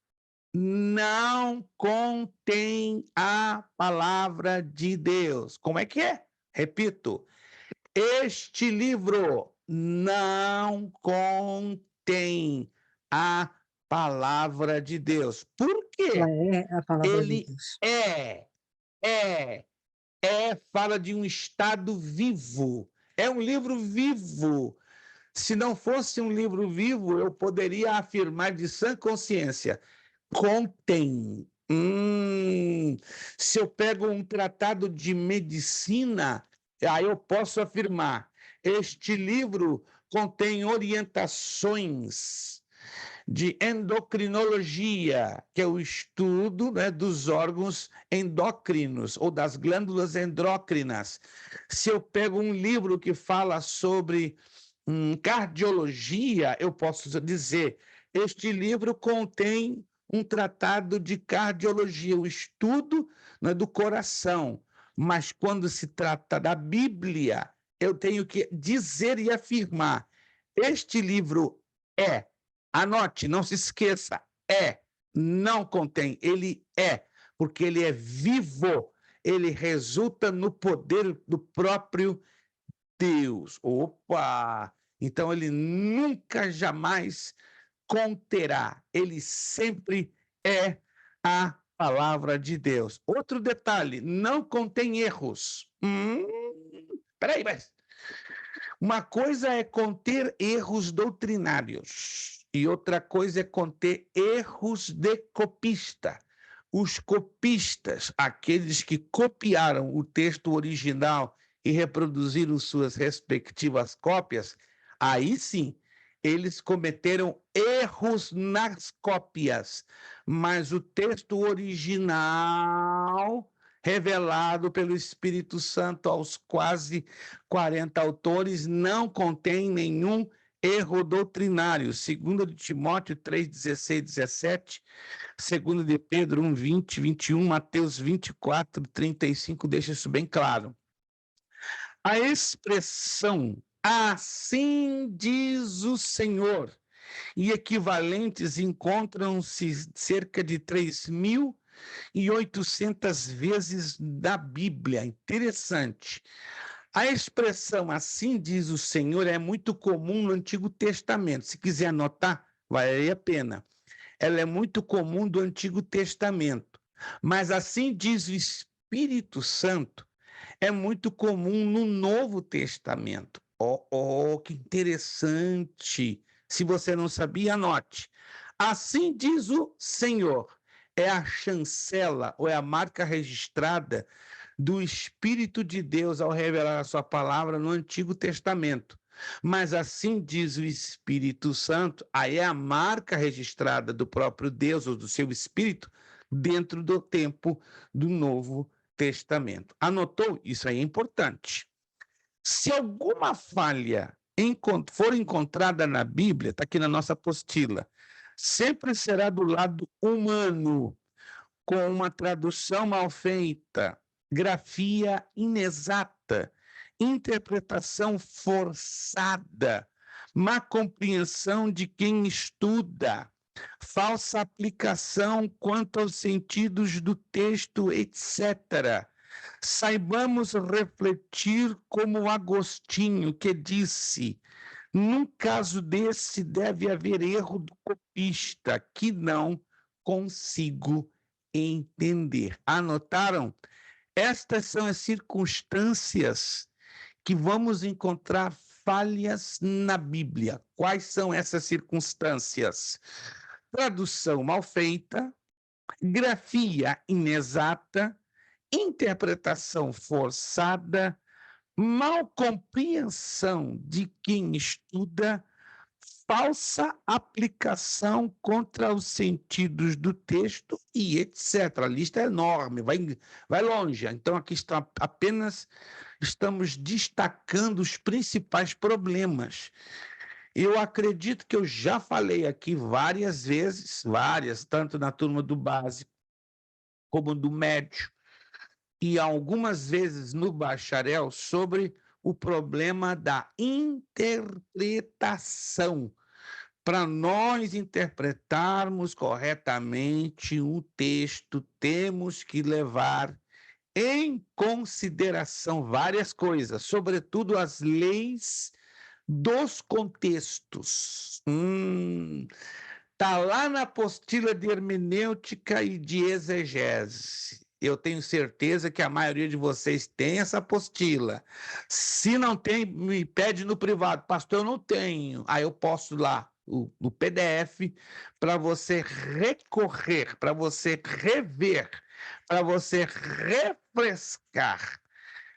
não contém a palavra de Deus. Como é que é? Repito. Este livro não contém a palavra de Deus. Por quê? Ela é a palavra de Ele Deus. fala de um estado vivo. É um livro vivo. Se não fosse um livro vivo, eu poderia afirmar de sã consciência: contém. Se eu pego um tratado de medicina, aí eu posso afirmar: este livro contém orientações de endocrinologia, que é o estudo, né, dos órgãos endócrinos ou das glândulas endócrinas. Se eu pego um livro que fala sobre cardiologia, eu posso dizer: este livro contém um tratado de cardiologia, o estudo, né, do coração. Mas quando se trata da Bíblia, eu tenho que dizer e afirmar: este livro anote, não se esqueça, não contém, ele porque ele é vivo, ele resulta no poder do próprio Deus. Opa! Então ele nunca, jamais conterá, ele sempre é a palavra de Deus. Outro detalhe, não contém erros. Peraí, mas uma coisa é conter erros doutrinários e outra coisa é conter erros de copista. Os copistas, aqueles que copiaram o texto original e reproduziram suas respectivas cópias, aí sim, eles cometeram erros nas cópias, mas o texto original, revelado pelo Espírito Santo aos quase 40 autores, não contém nenhum erro doutrinário. 2 de Timóteo 3, 16, 17, 2 de Pedro 1, 20, 21, Mateus 24, 35, deixa isso bem claro. A expressão "assim diz o Senhor" e equivalentes encontram-se cerca de 3.800 vezes na Bíblia. Interessante. A expressão "assim diz o Senhor" é muito comum no Antigo Testamento. Se quiser anotar, vale a pena. Ela é muito comum do Antigo Testamento. Mas "assim diz o Espírito Santo" é muito comum no Novo Testamento. Que interessante! Se você não sabia, anote. "Assim diz o Senhor" é a chancela ou é a marca registrada do Espírito de Deus ao revelar a sua palavra no Antigo Testamento. Mas "assim diz o Espírito Santo", aí é a marca registrada do próprio Deus ou do seu Espírito dentro do tempo do Novo Testamento. Anotou? Isso aí é importante. Se alguma falha for encontrada na Bíblia, está aqui na nossa apostila, sempre será do lado humano, com uma tradução mal feita, grafia inexata, interpretação forçada, má compreensão de quem estuda, falsa aplicação quanto aos sentidos do texto, etc. Saibamos refletir como Agostinho, que disse: num caso desse deve haver erro do copista, que não consigo entender. Anotaram? Estas são as circunstâncias que vamos encontrar falhas na Bíblia. Quais são essas circunstâncias? Tradução mal feita, grafia inexata, interpretação forçada, mal compreensão de quem estuda, falsa aplicação contra os sentidos do texto e etc. A lista é enorme, vai longe. Então, aqui está apenas estamos destacando os principais problemas. Eu acredito que eu já falei aqui várias vezes, tanto na turma do básico, como do médio, e algumas vezes no bacharel sobre o problema da interpretação. Para nós interpretarmos corretamente o texto, temos que levar em consideração várias coisas, sobretudo as leis dos contextos. Está lá na apostila de hermenêutica e de exegese. Eu tenho certeza que a maioria de vocês tem essa apostila. Se não tem, me pede no privado. Pastor, eu não tenho. Aí eu posto lá o PDF para você recorrer, para você rever, para você refrescar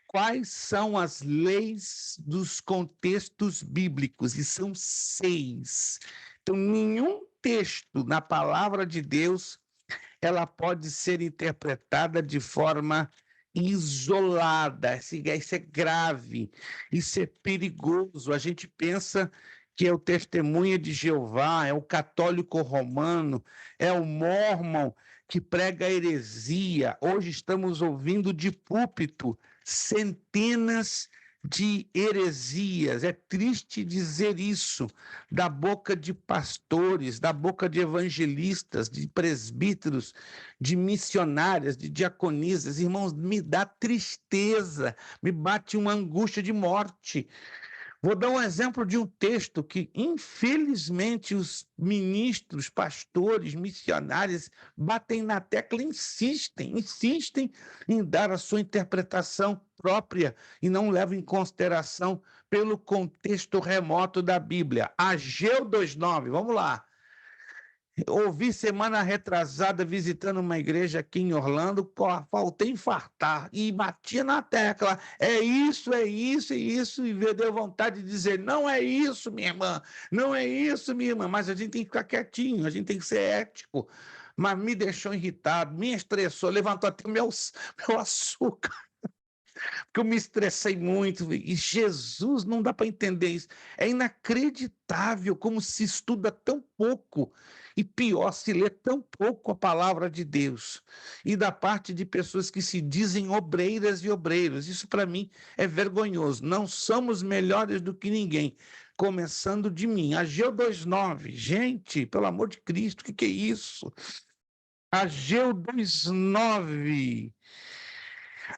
quais são as leis dos contextos bíblicos, e são 6. Então, nenhum texto na palavra de Deus ela pode ser interpretada de forma isolada. Isso é grave, isso é perigoso. A gente pensa que é o testemunha de Jeová, é o católico romano, é o mórmon que prega heresia. Hoje estamos ouvindo de púlpito centenas de heresias. É triste dizer isso da boca de pastores, da boca de evangelistas, de presbíteros, de missionárias, de diaconisas. Irmãos, me dá tristeza, me bate uma angústia de morte. Vou dar um exemplo de um texto que, infelizmente, os ministros, pastores, missionários batem na tecla, insistem em dar a sua interpretação própria e não levam em consideração pelo contexto remoto da Bíblia. Ageu 2:9, vamos lá. Ouvi semana retrasada visitando uma igreja aqui em Orlando, faltei infartar e batia na tecla. É isso, e me deu vontade de dizer: não é isso, minha irmã, não é isso, minha irmã. Mas a gente tem que ficar quietinho, a gente tem que ser ético. Mas me deixou irritado, me estressou, levantou até meu açúcar, porque eu me estressei muito. E Jesus, não dá para entender isso. É inacreditável como se estuda tão pouco. E pior, se lê tão pouco a palavra de Deus. E da parte de pessoas que se dizem obreiras e obreiros. Isso, para mim, é vergonhoso. Não somos melhores do que ninguém. Começando de mim. Ageu 2:9. Gente, pelo amor de Cristo, o que é isso? Ageu 2:9.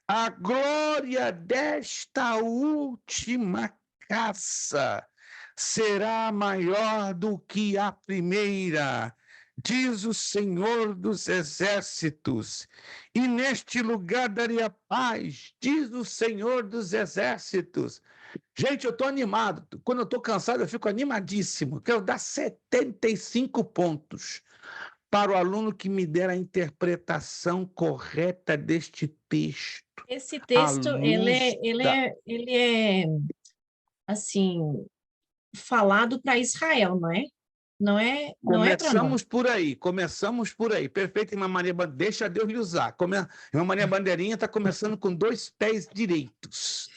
A glória desta última casa será maior do que a primeira, diz o Senhor dos Exércitos. E neste lugar daria paz, diz o Senhor dos Exércitos. Gente, eu estou animado. Quando eu estou cansado, eu fico animadíssimo. Quero dar 75 pontos para o aluno que me der a interpretação correta deste texto. Esse À texto, luz da... ele é, assim, falado para Israel, não é? Não é para nós. Começamos por aí. Perfeito, irmã Maria Bandeirinha. Deixa Deus lhe usar. Irmã Maria Bandeirinha está começando com 2 pés direitos.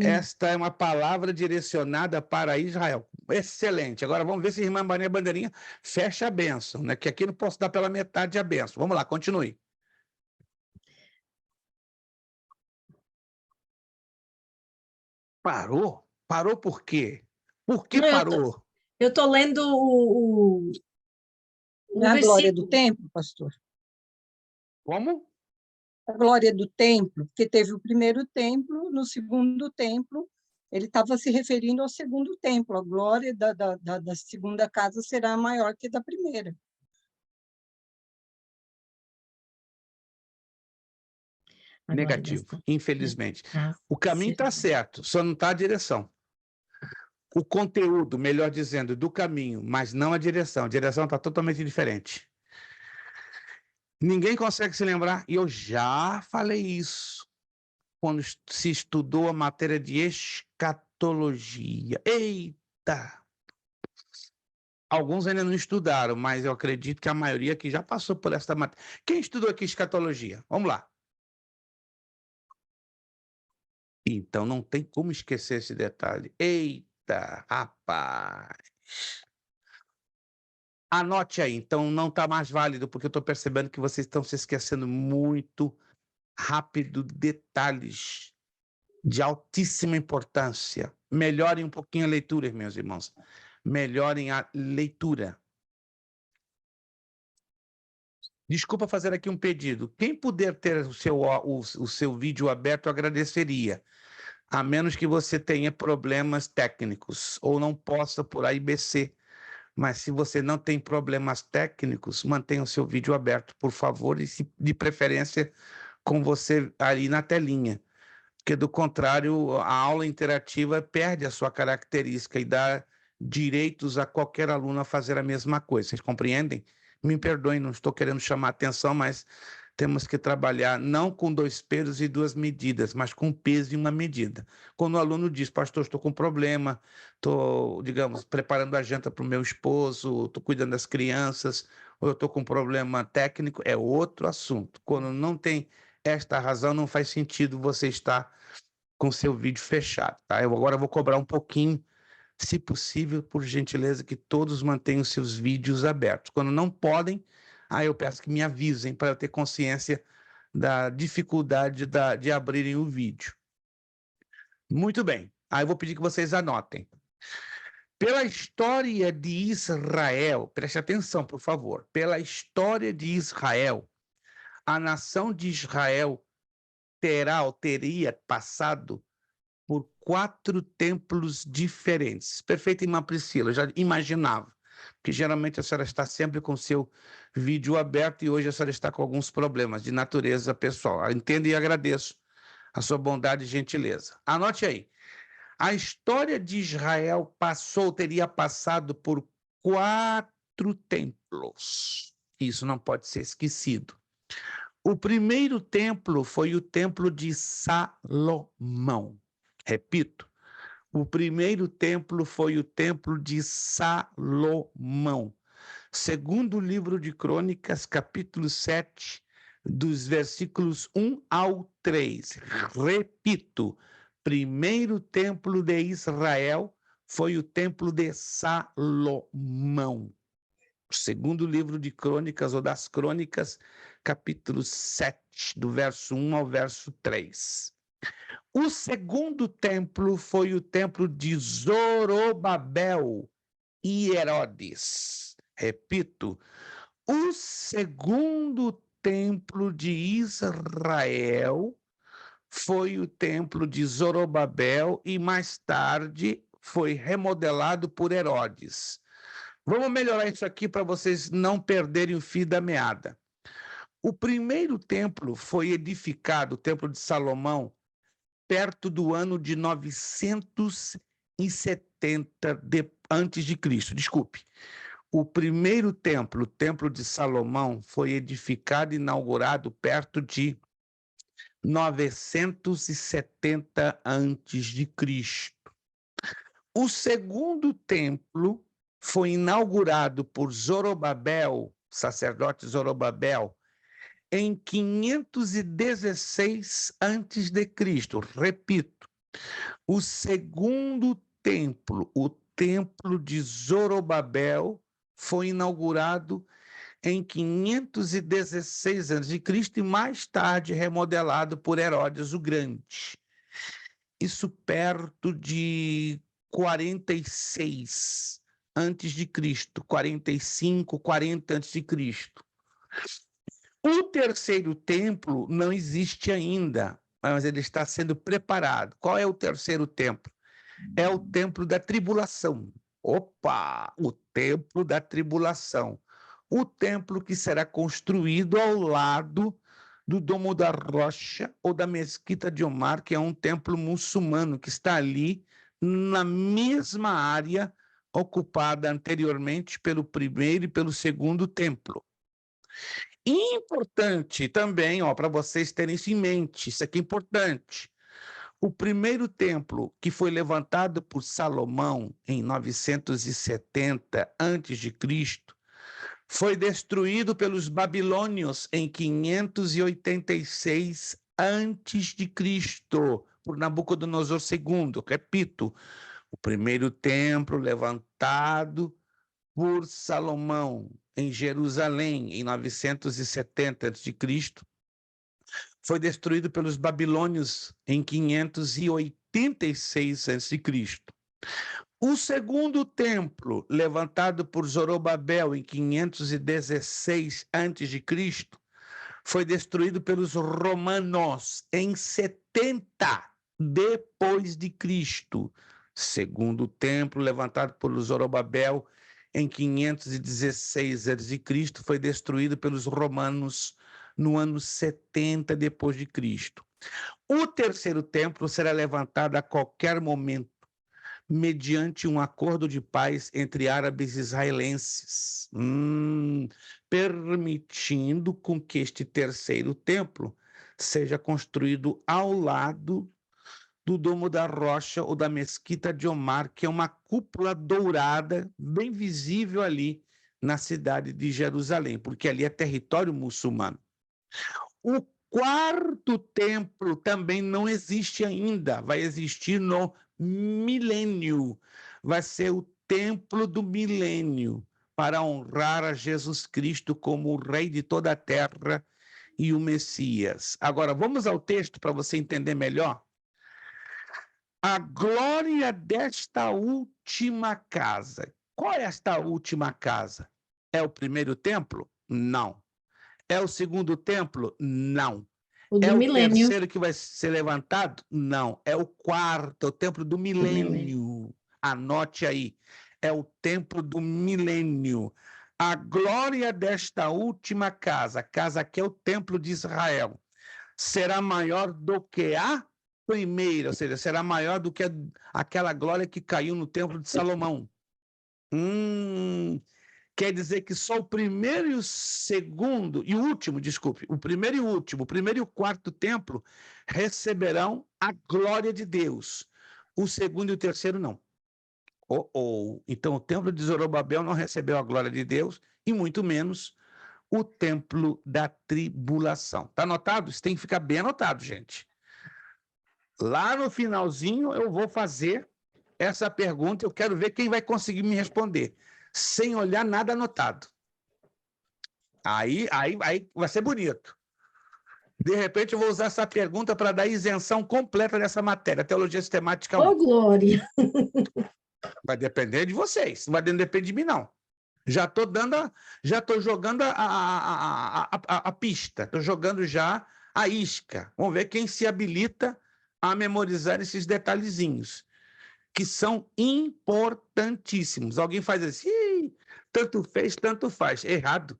Esta é uma palavra direcionada para Israel. Excelente. Agora vamos ver se a irmã Maria Bandeirinha fecha a bênção, né? Que aqui não posso dar pela metade a bênção. Vamos lá, continue. Parou? Parou por quê? Por que Não, parou? eu estou lendo o Na glória do versículo. templo, pastor. Como? A glória do templo, porque teve o primeiro templo, no segundo templo, ele estava se referindo ao segundo templo. A glória da segunda casa será maior que da primeira. Negativo, infelizmente. O caminho está certo, só não está a direção. O conteúdo, melhor dizendo, do caminho, mas não a direção. A direção está totalmente diferente. Ninguém consegue se lembrar, e eu já falei isso quando se estudou a matéria de escatologia. Eita! Alguns ainda não estudaram, mas eu acredito que a maioria aqui já passou por essa matéria. Quem estudou aqui escatologia? Vamos lá. Então não tem como esquecer esse detalhe. Eita, rapaz! Anote aí, então não está mais válido, porque eu estou percebendo que vocês estão se esquecendo muito rápido detalhes de altíssima importância. Melhorem um pouquinho a leitura, meus irmãos. Melhorem a leitura. Desculpa fazer aqui um pedido. Quem puder ter o seu vídeo aberto, eu agradeceria. A menos que você tenha problemas técnicos ou não possa por AIBC. Mas se você não tem problemas técnicos, mantenha o seu vídeo aberto, por favor, e de preferência com você ali na telinha. Porque, do contrário, a aula interativa perde a sua característica e dá direitos a qualquer aluno a fazer a mesma coisa. Vocês compreendem? Me perdoem, não estou querendo chamar atenção, mas temos que trabalhar não com 2 pesos e 2 medidas, mas com um peso e uma medida. Quando o aluno diz, pastor, estou com problema, estou, digamos, preparando a janta para o meu esposo, estou cuidando das crianças, ou eu estou com um problema técnico, é outro assunto. Quando não tem esta razão, não faz sentido você estar com seu vídeo fechado, tá? Eu agora vou cobrar um pouquinho, se possível, por gentileza, que todos mantenham seus vídeos abertos. Quando não podem, aí eu peço que me avisem para eu ter consciência da dificuldade de abrirem o vídeo. Muito bem. Aí eu vou pedir que vocês anotem. Pela história de Israel, preste atenção, por favor. Pela história de Israel, a nação de Israel teria passado por 4 templos diferentes. Perfeito, irmã Priscila, eu já imaginava, porque geralmente a senhora está sempre com seu vídeo aberto e hoje a senhora está com alguns problemas de natureza pessoal. Entendo e agradeço a sua bondade e gentileza. Anote aí. A história de Israel teria passado por 4 templos. Isso não pode ser esquecido. O primeiro templo foi o templo de Salomão. Repito, o primeiro templo foi o templo de Salomão. Segundo o livro de Crônicas, capítulo 7, dos versículos 1 ao 3. Repito, primeiro templo de Israel foi o templo de Salomão. Segundo livro de Crônicas, ou das Crônicas, capítulo 7, do verso 1 ao verso 3. O segundo templo foi o templo de Zorobabel e Herodes. Repito, o segundo templo de Israel foi o templo de Zorobabel e mais tarde foi remodelado por Herodes. Vamos melhorar isso aqui para vocês não perderem o fio da meada. O primeiro templo foi edificado, o Templo de Salomão, perto do ano de 970 antes de Cristo. Desculpe. O primeiro templo, o Templo de Salomão, foi edificado e inaugurado perto de 970 antes de Cristo. O segundo templo foi inaugurado por Zorobabel, sacerdote Zorobabel, em 516 antes de Cristo. Repito, o segundo templo, o templo de Zorobabel, foi inaugurado em 516 a.C. e mais tarde remodelado por Herodes o Grande. Isso perto de 46 antes de Cristo, 45, 40 antes de Cristo. O terceiro templo não existe ainda, mas ele está sendo preparado. Qual é o terceiro templo? É o templo da tribulação. Opa! O templo da tribulação. O templo que será construído ao lado do Domo da Rocha ou da Mesquita de Omar, que é um templo muçulmano que está ali na mesma área ocupada anteriormente pelo primeiro e pelo segundo templo. Importante também, para vocês terem isso em mente, isso aqui é importante. O primeiro templo que foi levantado por Salomão em 970 a.C., foi destruído pelos babilônios em 586 a.C., por Nabucodonosor II. Repito, o primeiro templo levantado por Salomão em Jerusalém em 970 a.C., foi destruído pelos babilônios em 586 a.C. O segundo templo, levantado por Zorobabel em 516 a.C., foi destruído pelos romanos em 70 depois de Cristo. Segundo templo, levantado por Zorobabel em 516 a.C., foi destruído pelos romanos no ano 70 depois de Cristo. O terceiro templo será levantado a qualquer momento, mediante um acordo de paz entre árabes e israelenses, permitindo com que este terceiro templo seja construído ao lado do Domo da Rocha ou da Mesquita de Omar, que é uma cúpula dourada, bem visível ali na cidade de Jerusalém, porque ali é território muçulmano. O quarto templo também não existe ainda, vai existir no milênio, vai ser o templo do milênio, para honrar a Jesus Cristo como o Rei de toda a terra e o Messias. Agora, vamos ao texto para você entender melhor. A glória desta última casa. Qual é esta última casa? É o primeiro templo? Não. É o segundo templo? Não. O do É o milênio. terceiro que vai ser levantado? Não. É o quarto, o templo do milênio. Anote aí. É o templo do milênio. A glória desta última casa que é o templo de Israel, será maior do que a primeira, ou seja, será maior do que aquela glória que caiu no templo de Salomão. Quer dizer que só o primeiro e o segundo, e o último, desculpe, o primeiro e o último, o primeiro e o quarto templo receberão a glória de Deus. O segundo e o terceiro não. Então o templo de Zorobabel não recebeu a glória de Deus, e muito menos o templo da tribulação. Tá anotado? Isso tem que ficar bem anotado, gente. Lá no finalzinho eu vou fazer essa pergunta, eu quero ver quem vai conseguir me responder, sem olhar nada anotado. Aí vai ser bonito. De repente eu vou usar essa pergunta para dar isenção completa dessa matéria, Teologia Sistemática 1. Ô, glória! Vai depender de vocês, não vai depender de mim, não. Já estou jogando a pista, estou jogando já a isca. Vamos ver quem se habilita a memorizar esses detalhezinhos, que são importantíssimos. Alguém faz assim, tanto fez, tanto faz. Errado.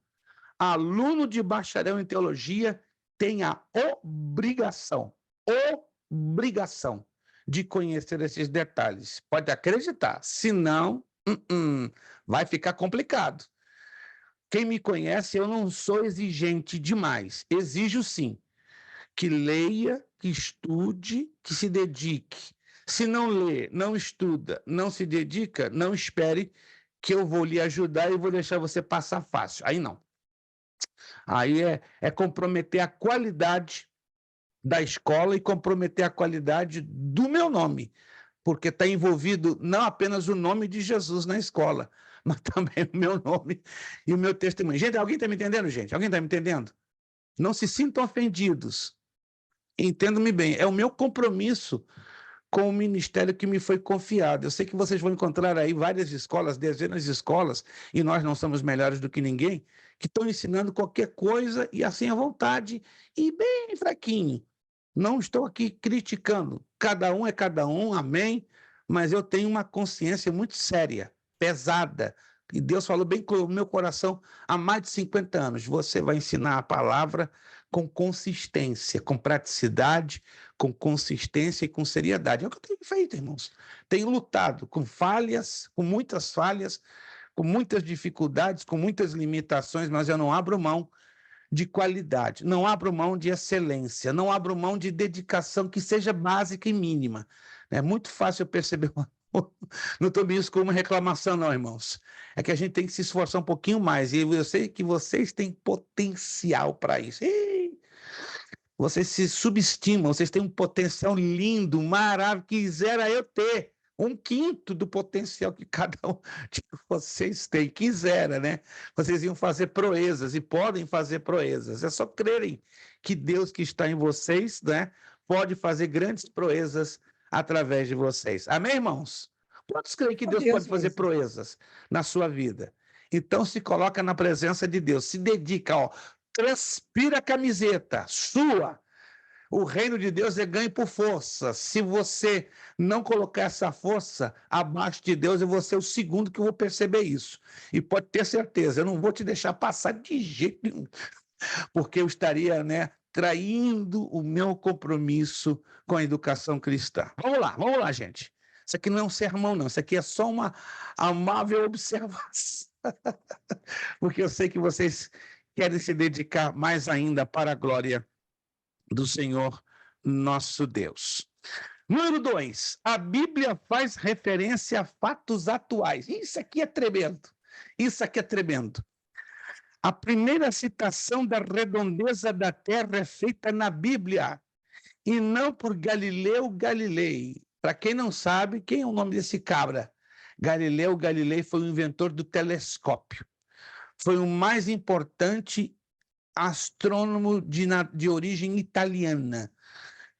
Aluno de bacharel em teologia tem a obrigação de conhecer esses detalhes. Pode acreditar. Senão, vai ficar complicado. Quem me conhece, eu não sou exigente demais. Exijo, sim, que leia, que estude, que se dedique. Se não lê, não estuda, não se dedica, não espere que eu vou lhe ajudar e vou deixar você passar fácil. Aí não. Aí é comprometer a qualidade da escola e comprometer a qualidade do meu nome, porque está envolvido não apenas o nome de Jesus na escola, mas também o meu nome e o meu testemunho. Gente, alguém está me entendendo, gente? Alguém está me entendendo? Não se sintam ofendidos. Entendam-me bem, é o meu compromisso com o ministério que me foi confiado. Eu sei que vocês vão encontrar aí várias escolas, dezenas de escolas, e nós não somos melhores do que ninguém, que estão ensinando qualquer coisa e assim à vontade e bem fraquinho. Não estou aqui criticando. Cada um é cada um, amém? Mas eu tenho uma consciência muito séria, pesada. E Deus falou bem com o meu coração há mais de 50 anos. Você vai ensinar a palavra com consistência, com praticidade, com consistência e com seriedade. É o que eu tenho feito, irmãos. Tenho lutado com falhas, com muitas dificuldades, com muitas limitações, mas eu não abro mão de qualidade, não abro mão de excelência, não abro mão de dedicação que seja básica e mínima. É muito fácil eu perceber, não estou me isso como uma reclamação não, irmãos. É que a gente tem que se esforçar um pouquinho mais, e eu sei que vocês têm potencial para isso. Vocês se subestimam, vocês têm um potencial lindo, maravilhoso, quisera eu ter 1/5 do potencial que cada um de vocês tem. Quisera, né? Vocês iam fazer proezas e podem fazer proezas. É só crerem que Deus que está em vocês, né, pode fazer grandes proezas através de vocês. Amém, irmãos? Quantos creem que Deus pode fazer proezas na sua vida? Então se coloca na presença de Deus, se dedica, ó, transpira a camiseta, sua. O reino de Deus é ganho por força. Se você não colocar essa força abaixo de Deus, eu vou ser o segundo que vou perceber isso. E pode ter certeza, eu não vou te deixar passar de jeito nenhum, porque eu estaria, né, traindo o meu compromisso com a educação cristã. Vamos lá, gente. Isso aqui não é um sermão, não. Isso aqui é só uma amável observação. Porque eu sei que vocês querem se dedicar mais ainda para a glória do Senhor nosso Deus. Número 2, a Bíblia faz referência a fatos atuais. Isso aqui é tremendo. Isso aqui é tremendo. A primeira citação da redondeza da Terra é feita na Bíblia, e não por Galileu Galilei. Para quem não sabe, quem é o nome desse cabra? Galileu Galilei foi o inventor do telescópio. Foi o mais importante astrônomo de origem italiana.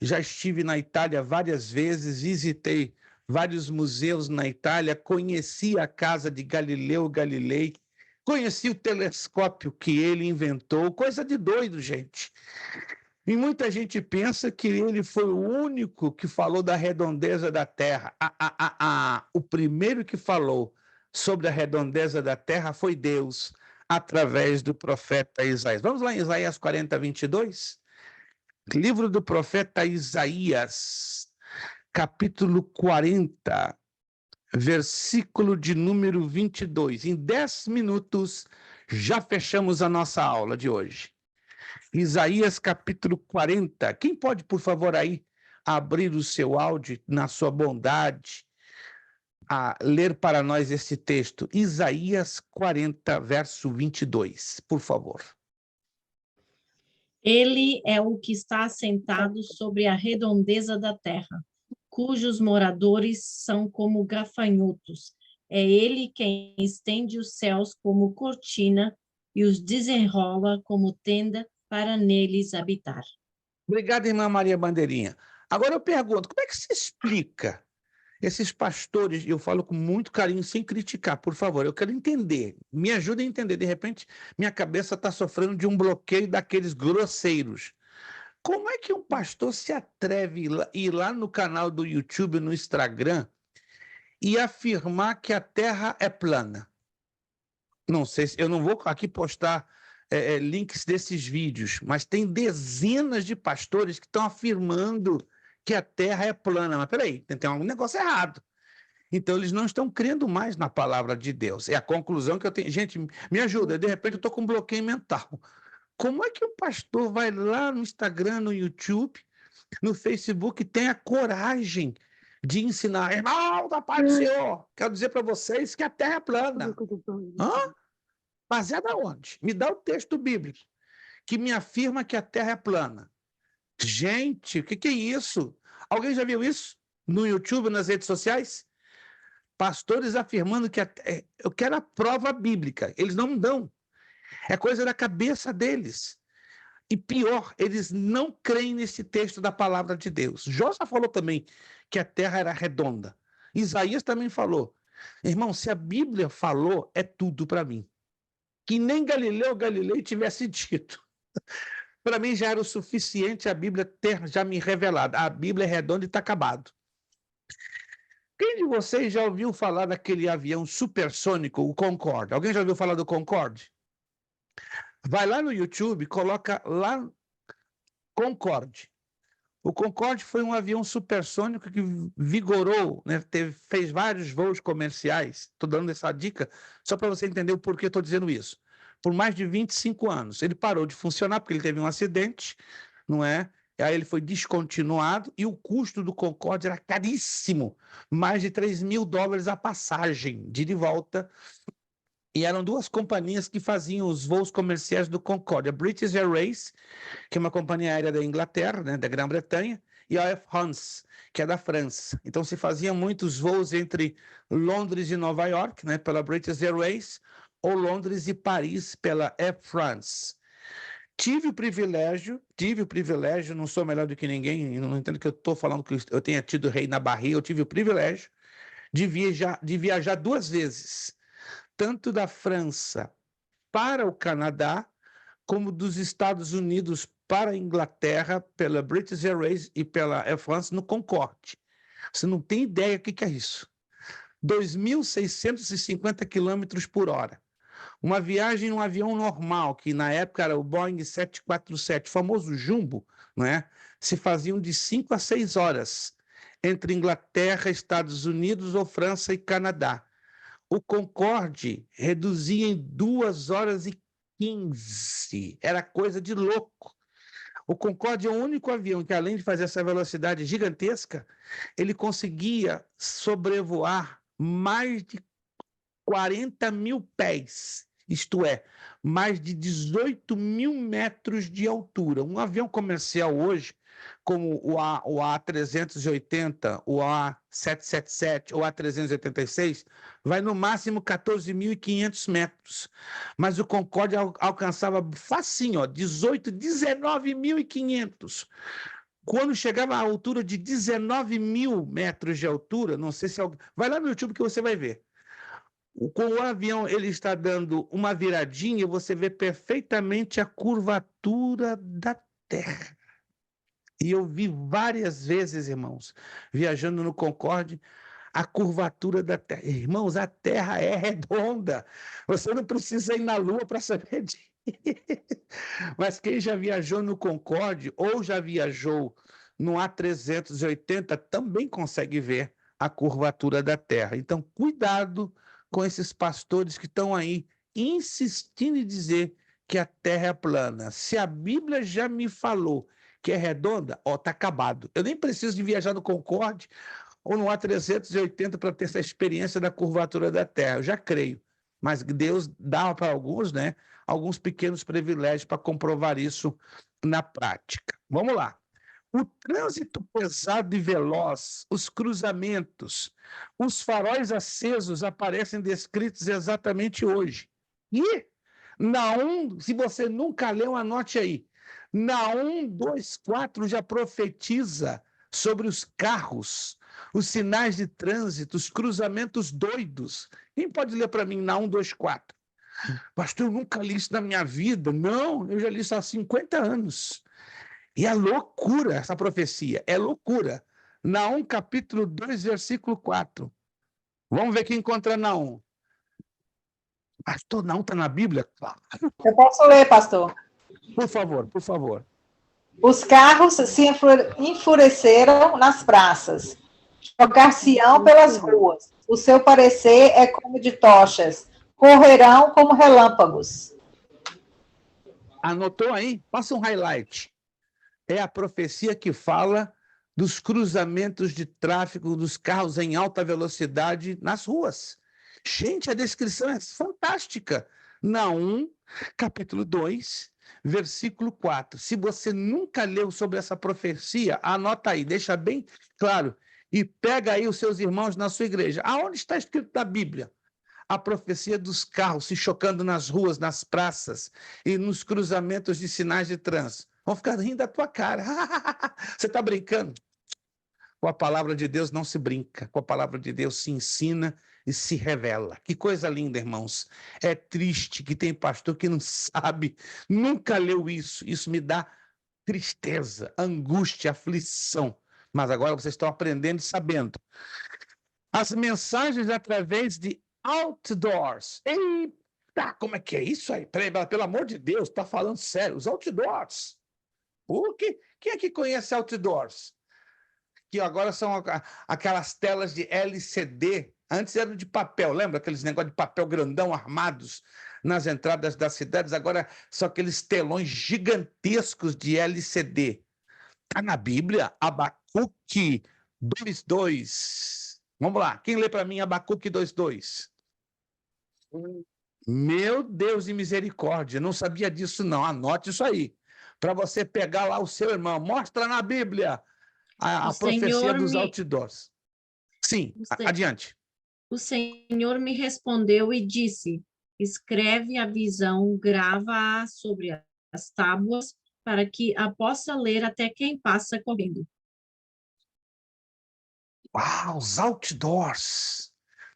Já estive na Itália várias vezes, visitei vários museus na Itália, conheci a casa de Galileu Galilei, conheci o telescópio que ele inventou, coisa de doido, gente. E muita gente pensa que ele foi o único que falou da redondeza da Terra. O primeiro que falou sobre a redondeza da Terra foi Deus, através do profeta Isaías. Vamos lá em Isaías 40, 22? Livro do profeta Isaías, capítulo 40, versículo de número 22. Em 10 minutos, já fechamos a nossa aula de hoje. Isaías, capítulo 40. Quem pode, por favor, aí abrir o seu áudio na sua bondade, a ler para nós esse texto? Isaías 40, verso 22, por favor. Ele é o que está assentado sobre a redondeza da terra, cujos moradores são como gafanhotos. É ele quem estende os céus como cortina e os desenrola como tenda para neles habitar. Obrigado, irmã Maria Bandeirinha. Agora eu pergunto, como é que se explica esses pastores, eu falo com muito carinho, sem criticar, por favor, eu quero entender, me ajuda a entender, de repente minha cabeça está sofrendo de um bloqueio daqueles grosseiros. Como é que um pastor se atreve a ir lá no canal do YouTube, no Instagram, e afirmar que a Terra é plana? Não sei, eu não vou aqui postar links desses vídeos, mas tem dezenas de pastores que estão afirmando que a Terra é plana. Mas peraí, tem algum negócio errado. Então, eles não estão crendo mais na palavra de Deus. É a conclusão que eu tenho. Gente, me ajuda, de repente eu estou com um bloqueio mental. Como é que o pastor vai lá no Instagram, no YouTube, no Facebook, e tem a coragem de ensinar? Irmão, da paz do Senhor, quero dizer para vocês que a Terra é plana. Hã? Baseado aonde? Me dá o texto bíblico que me afirma que a Terra é plana. Gente, o que é isso? Alguém já viu isso no YouTube, nas redes sociais? Pastores afirmando que eu quero a prova bíblica. Eles não me dão. É coisa da cabeça deles. E pior, eles não creem nesse texto da palavra de Deus. Jó já falou também que a terra era redonda. Isaías também falou. Irmão, se a Bíblia falou, é tudo para mim. Que nem Galileu Galilei tivesse dito. Para mim já era o suficiente a Bíblia ter já me revelado. A Bíblia é redonda e está acabado. Quem de vocês já ouviu falar daquele avião supersônico, o Concorde? Alguém já ouviu falar do Concorde? Vai lá no YouTube, coloca lá Concorde. O Concorde foi um avião supersônico que vigorou, né, fez vários voos comerciais. Estou dando essa dica só para você entender o porquê estou dizendo isso. Por mais de 25 anos. Ele parou de funcionar porque ele teve um acidente, não é? Aí ele foi descontinuado e o custo do Concorde era caríssimo. Mais de $3.000 a passagem de ida e volta. E eram duas companhias que faziam os voos comerciais do Concorde. A British Airways, que é uma companhia aérea da Inglaterra, né, da Grã-Bretanha, e a Air France, que é da França. Então, se faziam muitos voos entre Londres e Nova York, né, pela British Airways, ou Londres e Paris pela Air France. Tive o privilégio, não sou melhor do que ninguém, não entendo que eu estou falando que eu tenha tido rei na barriga, eu tive o privilégio de viajar 2 vezes, tanto da França para o Canadá, como dos Estados Unidos para a Inglaterra, pela British Airways e pela Air France, no Concorde. Você não tem ideia o que é isso. 2.650 quilômetros por hora. Uma viagem em um avião normal, que na época era o Boeing 747, famoso Jumbo, não é? Se faziam de 5 a 6 horas, entre Inglaterra, Estados Unidos ou França e Canadá. O Concorde reduzia em 2 horas e 15. Era coisa de louco. O Concorde é o único avião que, além de fazer essa velocidade gigantesca, ele conseguia sobrevoar mais de 40 mil pés, isto é, mais de 18 mil metros de altura. Um avião comercial hoje, como o A380, o A777 ou A386, vai no máximo 14.500 metros. Mas o Concorde alcançava facinho, 18, 19.500. Quando chegava à altura de 19 mil metros de altura, não sei se... Vai lá no YouTube que você vai ver. Com o avião, ele está dando uma viradinha, você vê perfeitamente a curvatura da Terra. E eu vi várias vezes, irmãos, viajando no Concorde, a curvatura da Terra. Irmãos, a Terra é redonda. Você não precisa ir na Lua para saber disso. Mas quem já viajou no Concorde ou já viajou no A380 também consegue ver a curvatura da Terra. Então, cuidado com esses pastores que estão aí insistindo em dizer que a Terra é plana. Se a Bíblia já me falou que é redonda, tá acabado. Eu nem preciso de viajar no Concorde ou no A380 para ter essa experiência da curvatura da Terra. Eu já creio. Mas Deus dá para alguns, né, alguns pequenos privilégios para comprovar isso na prática. Vamos lá. O trânsito pesado e veloz, os cruzamentos, os faróis acesos aparecem descritos exatamente hoje. E Naum, se você nunca leu, anote aí. Naum 2:4 já profetiza sobre os carros, os sinais de trânsito, os cruzamentos doidos. Quem pode ler para mim Naum 2:4? Pastor, eu nunca li isso na minha vida. Não, eu já li isso há 50 anos. E é loucura essa profecia, é loucura. Naum capítulo 2, versículo 4. Vamos ver quem encontra Naum. Pastor, Naum está na Bíblia? Claro. Eu posso ler, pastor? Por favor, por favor. Os carros se enfureceram nas praças, jogar-se-ão pelas ruas. O seu parecer é como de tochas, correrão como relâmpagos. Anotou aí? Passa um highlight. É a profecia que fala dos cruzamentos de tráfego dos carros em alta velocidade nas ruas. Gente, a descrição é fantástica. Naum, capítulo 2, versículo 4. Se você nunca leu sobre essa profecia, anota aí, deixa bem claro. E pega aí os seus irmãos na sua igreja. Aonde está escrito na Bíblia? A profecia dos carros se chocando nas ruas, nas praças e nos cruzamentos de sinais de trânsito. Vão ficar rindo da tua cara. Você está brincando? Com a palavra de Deus não se brinca. Com a palavra de Deus se ensina e se revela. Que coisa linda, irmãos. É triste que tem pastor que não sabe, nunca leu isso. Isso me dá tristeza, angústia, aflição. Mas agora vocês estão aprendendo e sabendo. As mensagens através de outdoors. Eita, como é que é isso aí? Pelo amor de Deus, está falando sério. Os outdoors. Quem é que conhece outdoors? Que agora são aquelas telas de LCD. Antes eram de papel, lembra aqueles negócios de papel grandão armados nas entradas das cidades? Agora são aqueles telões gigantescos de LCD. Está na Bíblia, Abacuque 2:2. Vamos lá, quem lê para mim Abacuque 2:2? Meu Deus de misericórdia, não sabia disso não, anote isso aí. Para você pegar lá o seu irmão, mostra na Bíblia. A O profecia Senhor dos me- outdoors. Sim, O Sen- adiante. O Senhor me respondeu e disse: escreve a visão, grava-a sobre as tábuas, para que a possa ler até quem passa correndo. Uau, os outdoors.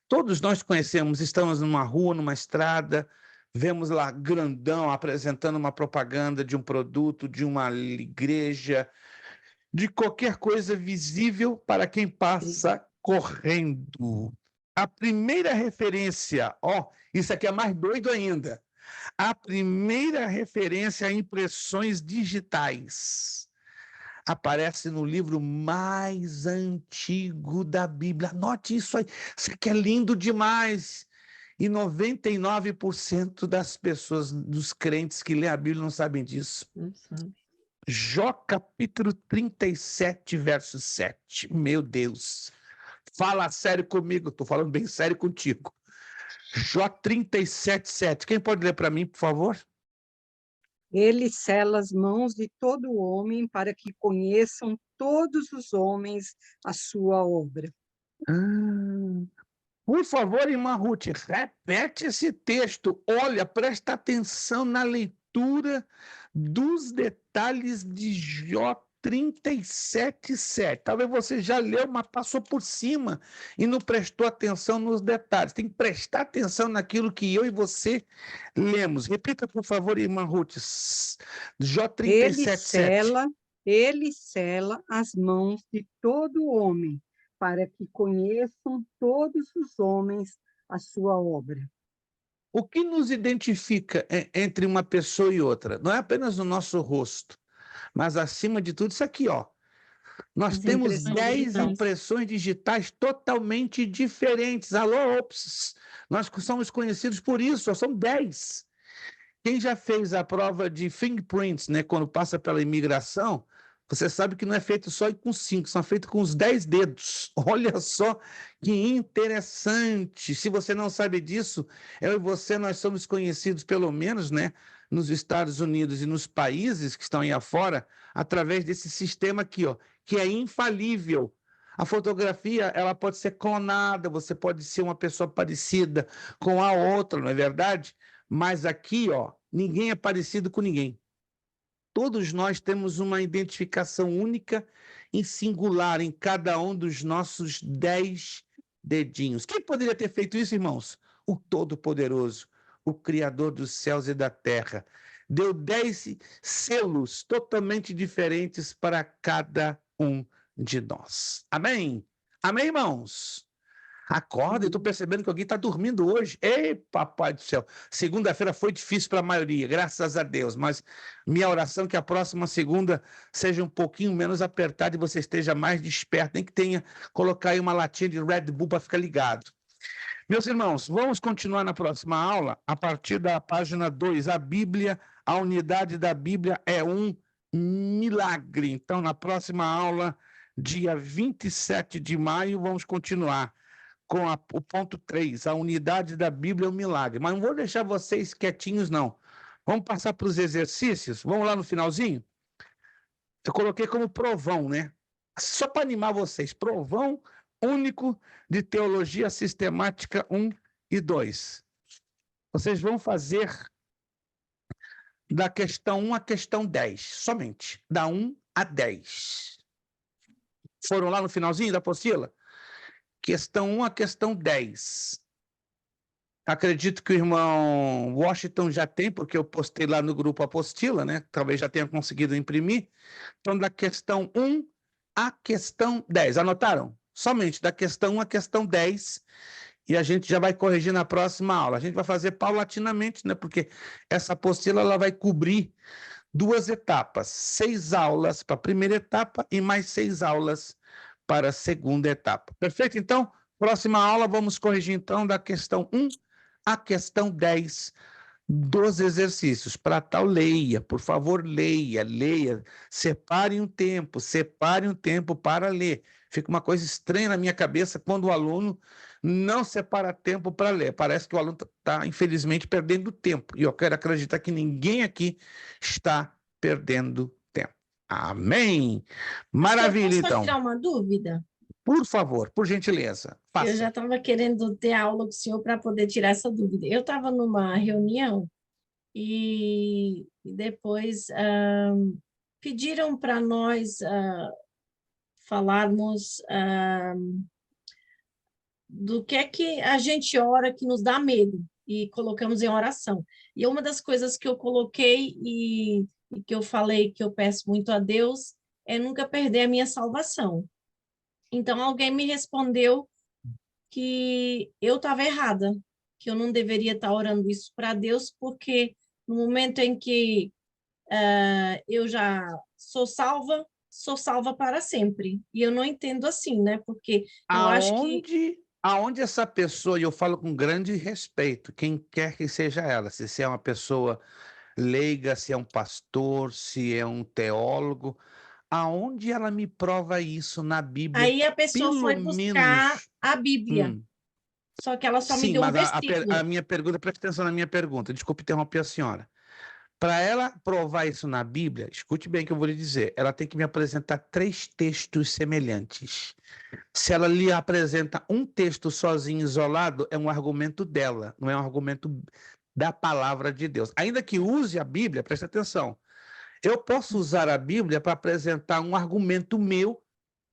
Todos nós conhecemos, estamos numa rua, numa estrada, vemos lá grandão apresentando uma propaganda de um produto, de uma igreja, de qualquer coisa visível para quem passa correndo. A primeira referência, ó, isso aqui é mais doido ainda. A primeira referência a impressões digitais aparece no livro mais antigo da Bíblia. Anote isso aí, isso aqui é lindo demais. E 99% das pessoas, dos crentes que lêem a Bíblia, não sabem disso. Não sabe. Jó capítulo 37, verso 7. Meu Deus. Fala sério comigo, estou falando bem sério contigo. Jó 37, 7. Quem pode ler para mim, por favor? Ele sela as mãos de todo homem para que conheçam todos os homens a sua obra. Por favor, irmã Ruth, repete esse texto. Olha, presta atenção na leitura dos detalhes de Jó 37, 7. Talvez você já leu, mas passou por cima e não prestou atenção nos detalhes. Tem que prestar atenção naquilo que eu e você lemos. Repita, por favor, irmã Ruth. Jó 37, 7. Ele sela as mãos de todo homem para que conheçam todos os homens a sua obra. O que nos identifica entre uma pessoa e outra? Não é apenas o nosso rosto, mas, acima de tudo, isso aqui, ó. Nós As temos impressões 10 digitais. impressões digitais totalmente diferentes. Alô, ops! Nós somos conhecidos por isso, só são 10. Quem já fez a prova de fingerprints, né, quando passa pela imigração, você sabe que não é feito só com 5, são feitos com os 10 dedos. Olha só que interessante. Se você não sabe disso, eu e você, nós somos conhecidos, pelo menos, né, nos Estados Unidos e nos países que estão aí afora, através desse sistema aqui, ó, que é infalível. A fotografia, ela pode ser clonada, você pode ser uma pessoa parecida com a outra, não é verdade? Mas aqui, ó, ninguém é parecido com ninguém. Todos nós temos uma identificação única e singular em cada um dos nossos 10 dedinhos. Quem poderia ter feito isso, irmãos? O Todo-Poderoso, o Criador dos céus e da terra. Deu 10 selos totalmente diferentes para cada um de nós. Amém? Amém, irmãos? Acorda, eu estou percebendo que alguém está dormindo hoje. Ei, papai do céu. Segunda-feira foi difícil para a maioria, graças a Deus, mas minha oração é que a próxima segunda seja um pouquinho menos apertada e você esteja mais desperto, nem que tenha colocar aí uma latinha de Red Bull para ficar ligado. Meus irmãos, vamos continuar na próxima aula, a partir da página 2. A Bíblia, a unidade da Bíblia é um milagre. Então, na próxima aula, dia 27 de maio, vamos continuar com o ponto 3, a unidade da Bíblia é um milagre. Mas não vou deixar vocês quietinhos, não. Vamos passar para os exercícios? Vamos lá no finalzinho? Eu coloquei como provão, né? Só para animar vocês. Provão único de Teologia Sistemática 1 e 2. Vocês vão fazer da questão 1 à questão 10, somente. Da 1 a 10. Foram lá no finalzinho da apostila? Questão 1 a questão 10. Acredito que o irmão Washington já tem, porque eu postei lá no grupo Apostila, né? Talvez já tenha conseguido imprimir. Então, da questão 1 à questão 10. Anotaram? Somente da questão 1 à questão 10. E a gente já vai corrigir na próxima aula. A gente vai fazer paulatinamente, né? Porque essa apostila ela vai cobrir 2 etapas. 6 aulas para a primeira etapa e mais 6 aulas para a segunda etapa. Perfeito? Então, próxima aula, vamos corrigir, então, da questão 1 à questão 10 dos exercícios. Para tal, leia, por favor, leia. Separe um tempo para ler. Fica uma coisa estranha na minha cabeça quando o aluno não separa tempo para ler. Parece que o aluno está, infelizmente, perdendo tempo. E eu quero acreditar que ninguém aqui está perdendo tempo. Amém. Pastor, Maravilha, posso só então. tirar uma dúvida? Por favor, por gentileza, Eu já faça. estava querendo ter aula com o senhor para poder tirar essa dúvida. Eu estava numa reunião e depois pediram para nós falarmos do que é que a gente ora que nos dá medo e colocamos em oração. E uma das coisas que eu coloquei e que eu falei que eu peço muito a Deus é nunca perder a minha salvação. Então alguém me respondeu que eu estava errada, que eu não deveria estar orando isso para Deus, porque no momento em que eu já sou salva para sempre. E eu não entendo assim, né? Porque eu acho que Aonde essa pessoa, e eu falo com grande respeito, quem quer que seja ela, se é uma pessoa leiga, se é um pastor, se é um teólogo, aonde ela me prova isso na Bíblia, aí a pessoa pelo foi buscar menos. a Bíblia, só que ela só me Sim, deu um mas a versículo. minha pergunta, presta atenção na minha pergunta, desculpe interromper a senhora. Para ela provar isso na Bíblia, escute bem o que eu vou lhe dizer, ela tem que me apresentar 3 textos semelhantes. Se ela lhe apresenta um texto sozinho, isolado, é um argumento dela, não é um argumento da palavra de Deus. Ainda que use a Bíblia, preste atenção, eu posso usar a Bíblia para apresentar um argumento meu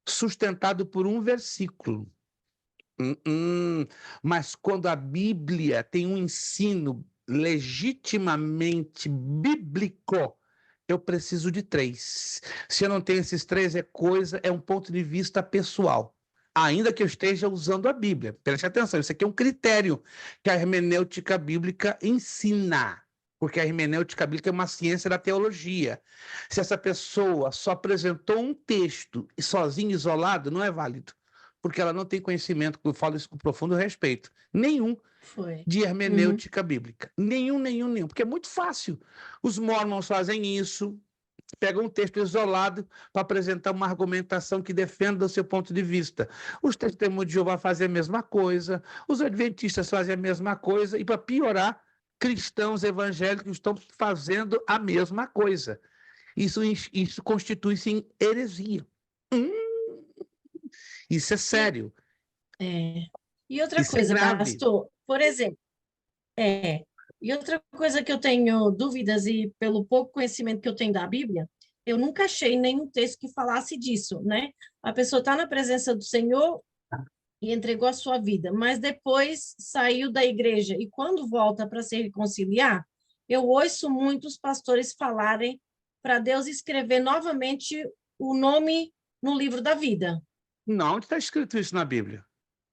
sustentado por um versículo. Mas quando a Bíblia tem um ensino legitimamente bíblico, eu preciso de 3. Se eu não tenho esses 3, é um ponto de vista pessoal. Ainda que eu esteja usando a Bíblia. Preste atenção, isso aqui é um critério que a hermenêutica bíblica ensina. Porque a hermenêutica bíblica é uma ciência da teologia. Se essa pessoa só apresentou um texto sozinho, isolado, não é válido. Porque ela não tem conhecimento, eu falo isso com profundo respeito, nenhum Foi. de hermenêutica bíblica. Nenhum. Porque é muito fácil. Os mormons fazem isso, pegam um texto isolado para apresentar uma argumentação que defenda o seu ponto de vista. Os testemunhos de Jeová fazem a mesma coisa, os adventistas fazem a mesma coisa, e para piorar, cristãos evangélicos estão fazendo a mesma coisa. Isso constitui-se em heresia. Isso é sério. E outra Isso é coisa, grave. pastor, por exemplo, e outra coisa que eu tenho dúvidas e pelo pouco conhecimento que eu tenho da Bíblia, eu nunca achei nenhum texto que falasse disso, né? A pessoa está na presença do Senhor e entregou a sua vida, mas depois saiu da igreja e quando volta para se reconciliar, eu ouço muitos pastores falarem para Deus escrever novamente o nome no livro da vida. Não, onde está escrito isso na Bíblia?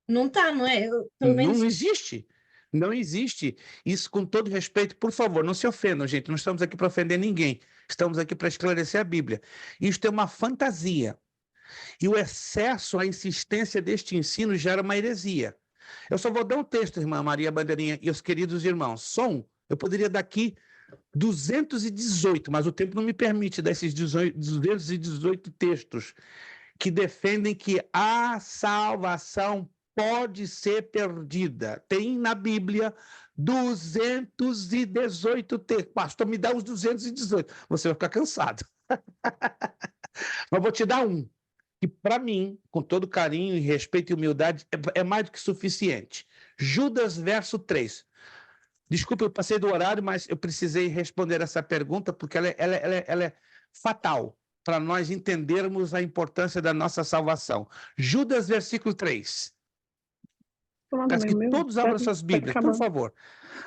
Não está, não é? Pelo menos Não existe. Não existe. Isso, com todo respeito, por favor, não se ofendam, gente. Não estamos aqui para ofender ninguém. Estamos aqui para esclarecer a Bíblia. Isto é uma fantasia. E o excesso, a insistência deste ensino gera uma heresia. Eu só vou dar um texto, irmã Maria Bandeirinha e os queridos irmãos. Eu poderia dar aqui 218, mas o tempo não me permite dar esses 218 textos que defendem que a salvação pode ser perdida. Tem na Bíblia 218 textos. Pastor, me dá os 218. Você vai ficar cansado. Mas vou te dar um, que para mim, com todo carinho e respeito e humildade, é mais do que suficiente. Judas, verso 3. Desculpa, eu passei do horário, mas eu precisei responder essa pergunta porque ela é fatal para nós entendermos a importância da nossa salvação. Judas, versículo 3. Peço que todos abram suas Bíblias, por favor.